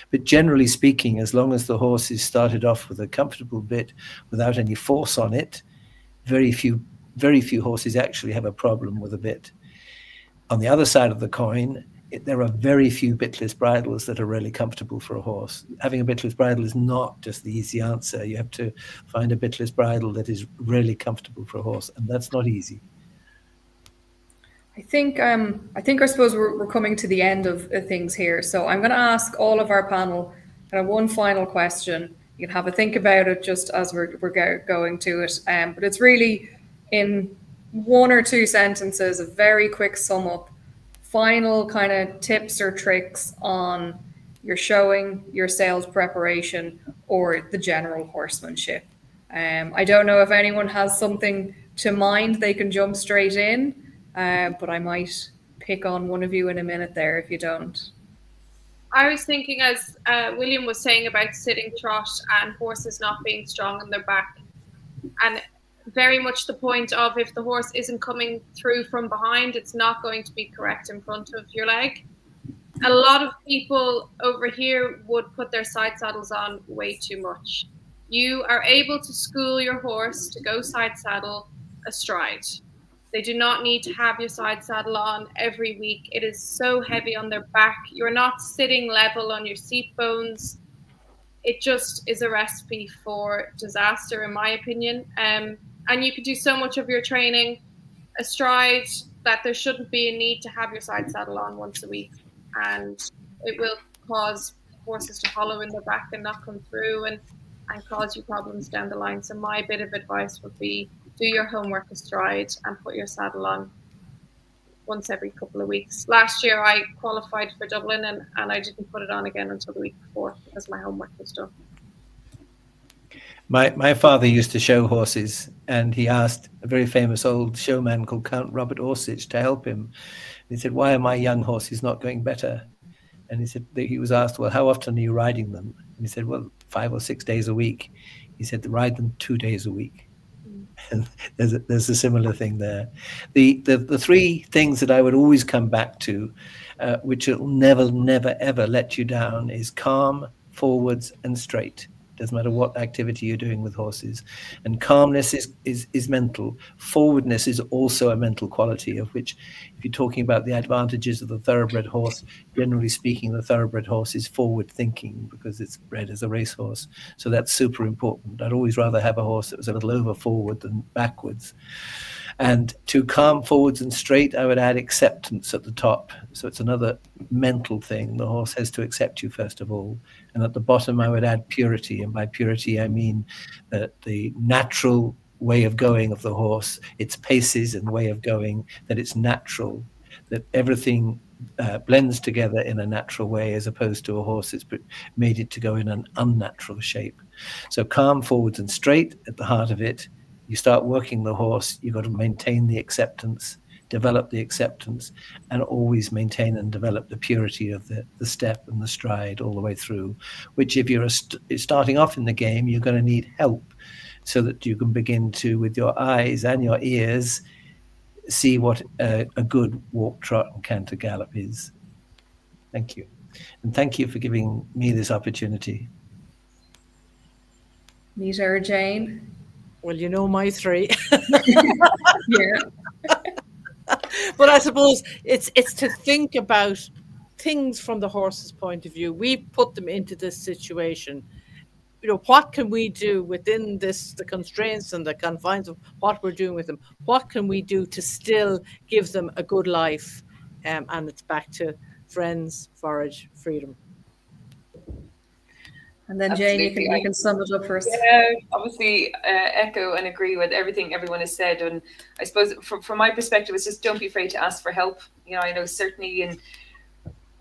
But generally speaking, as long as the horse is started off with a comfortable bit without any force on it, very few horses actually have a problem with a bit. On the other side of the coin, there are very few bitless bridles that are really comfortable for a horse. Having a bitless bridle is not just the easy answer. You have to find a bitless bridle that is really comfortable for a horse, and that's not easy. I think I suppose we're coming to the end of things here. So I'm going to ask all of our panel kind of one final question. You can have a think about it just as we're going to it. But it's really in 1 or 2 sentences, a very quick sum up. Final kind of tips or tricks on your showing, your sales preparation, or the general horsemanship. I don't know if anyone has something to mind, they can jump straight in, but I might pick on one of you in a minute there if you don't. I was thinking, as William was saying about sitting trot and horses not being strong in their back, and very much the point of, if the horse isn't coming through from behind, it's not going to be correct in front of your leg. A lot of people over here would put their side saddles on way too much. You are able to school your horse to go side saddle astride. They do not need to have your side saddle on every week. It is so heavy on their back. You're not sitting level on your seat bones. It just is a recipe for disaster, in my opinion. And you could do so much of your training astride that there shouldn't be a need to have your side saddle on once a week. And it will cause horses to hollow in their back and not come through. And and cause you problems down the line. So my bit of advice would be do your homework astride and put your saddle on once every couple of weeks. Last year I qualified for Dublin and I didn't put it on again until the week before because my homework was done. My father used to show horses, and he asked a very famous old showman called Count Robert Orsich to help him. He said, "Why are my young horses not going better?" And he said, he was asked, "Well, how often are you riding them?" And he said, "Well, 5 or 6 days a week." He said, "Ride them 2 days a week." And there's a similar thing there. The 3 things that I would always come back to, which will never, ever let you down, is calm, forwards, and straight. Doesn't matter what activity you're doing with horses. And calmness is mental. Forwardness is also a mental quality, of which, if you're talking about the advantages of the thoroughbred horse, generally speaking, the thoroughbred horse is forward thinking because it's bred as a racehorse. So that's super important. I'd always rather have a horse that was a little over forward than backwards. And to calm, forwards, and straight, I would add acceptance at the top. So it's another mental thing. The horse has to accept you, first of all. And at the bottom, I would add purity. And by purity, I mean that the natural way of going of the horse, its paces and way of going, that it's natural, that everything blends together in a natural way, as opposed to a horse that's made it to go in an unnatural shape. So calm, forwards, and straight at the heart of it. You start working the horse, you've got to maintain the acceptance, develop the acceptance, and always maintain and develop the purity of the step and the stride all the way through, which if you're starting off in the game, you're going to need help so that you can begin to, with your eyes and your ears, see what a good walk, trot, and canter gallop is. Thank you. And thank you for giving me this opportunity. Nita, Jane? Well, you know my 3. Yeah. But I suppose it's to think about things from the horse's point of view. We put them into this situation. You know, what can we do within this, the constraints and the confines of what we're doing with them? What can we do to still give them a good life? And it's back to friends, forage, freedom. And then Jane, you can sum it up first. Yeah, obviously echo and agree with everything everyone has said. And I suppose from my perspective, it's just don't be afraid to ask for help. You know, I know certainly in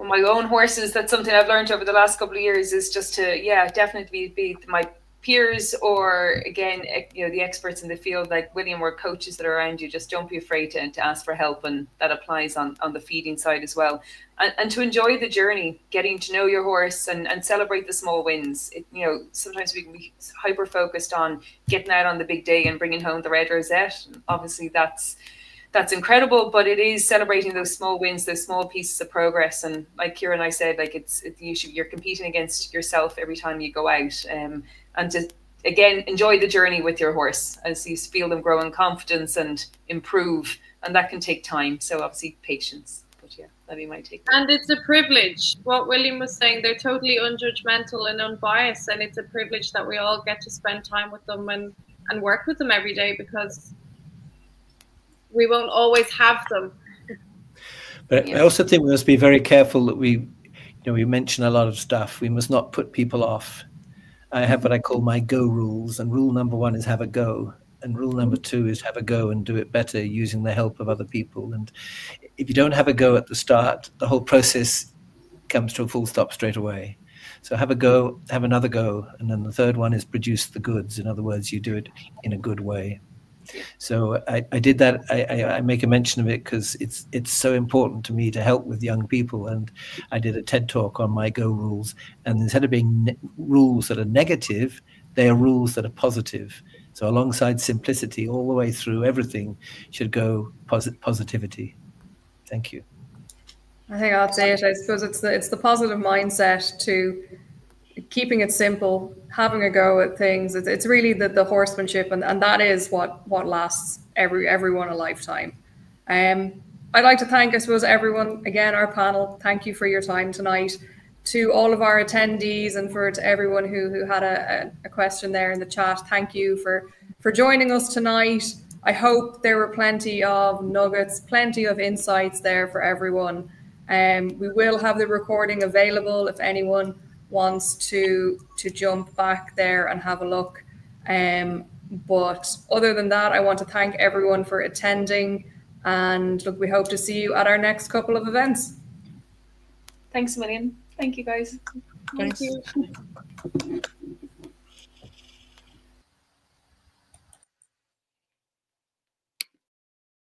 my own horses, that's something I've learned over the last couple of years, is just to, yeah, definitely be my peers, or again, you know, the experts in the field like William, or coaches that are around you. Just don't be afraid to ask for help, and that applies on the feeding side as well. And to enjoy the journey, getting to know your horse and celebrate the small wins. You know, sometimes we can be hyper focused on getting out on the big day and bringing home the red rosette. Obviously that's incredible, but it is celebrating those small wins, those small pieces of progress. And like Kira and I said, like you're competing against yourself every time you go out, and to again enjoy the journey with your horse as you feel them grow in confidence and improve, and that can take time. So obviously patience. But yeah, that'd be my take. And it's a privilege. What William was saying, they're totally unjudgmental and unbiased, and it's a privilege that we all get to spend time with them and work with them every day, because we won't always have them. But I also think we must be very careful that we mention a lot of stuff. We must not put people off. I have what I call my go rules, and rule number 1 is have a go. And rule number 2 is have a go and do it better using the help of other people. And if you don't have a go at the start, the whole process comes to a full stop straight away. So have a go, have another go. And then the third one is produce the goods. In other words, you do it in a good way. So I did that. I make a mention of it because it's so important to me to help with young people. And I did a TED talk on my go rules. And instead of being rules that are negative, they are rules that are positive. So alongside simplicity, all the way through, everything should go positivity. Thank you. I think that's it. I suppose it's the positive mindset to keeping it simple, having a go at things. It's really the horsemanship, and that is what lasts everyone a lifetime. I'd like to thank, I suppose, everyone, again, our panel. Thank you for your time tonight. To all of our attendees, and to everyone who had a question there in the chat, thank you for joining us tonight. I hope there were plenty of nuggets, plenty of insights there for everyone. We will have the recording available if anyone wants to jump back there and have a look. But other than that, I want to thank everyone for attending, and look, we hope to see you at our next couple of events. Thanks a million. Thank you, guys. Thank you.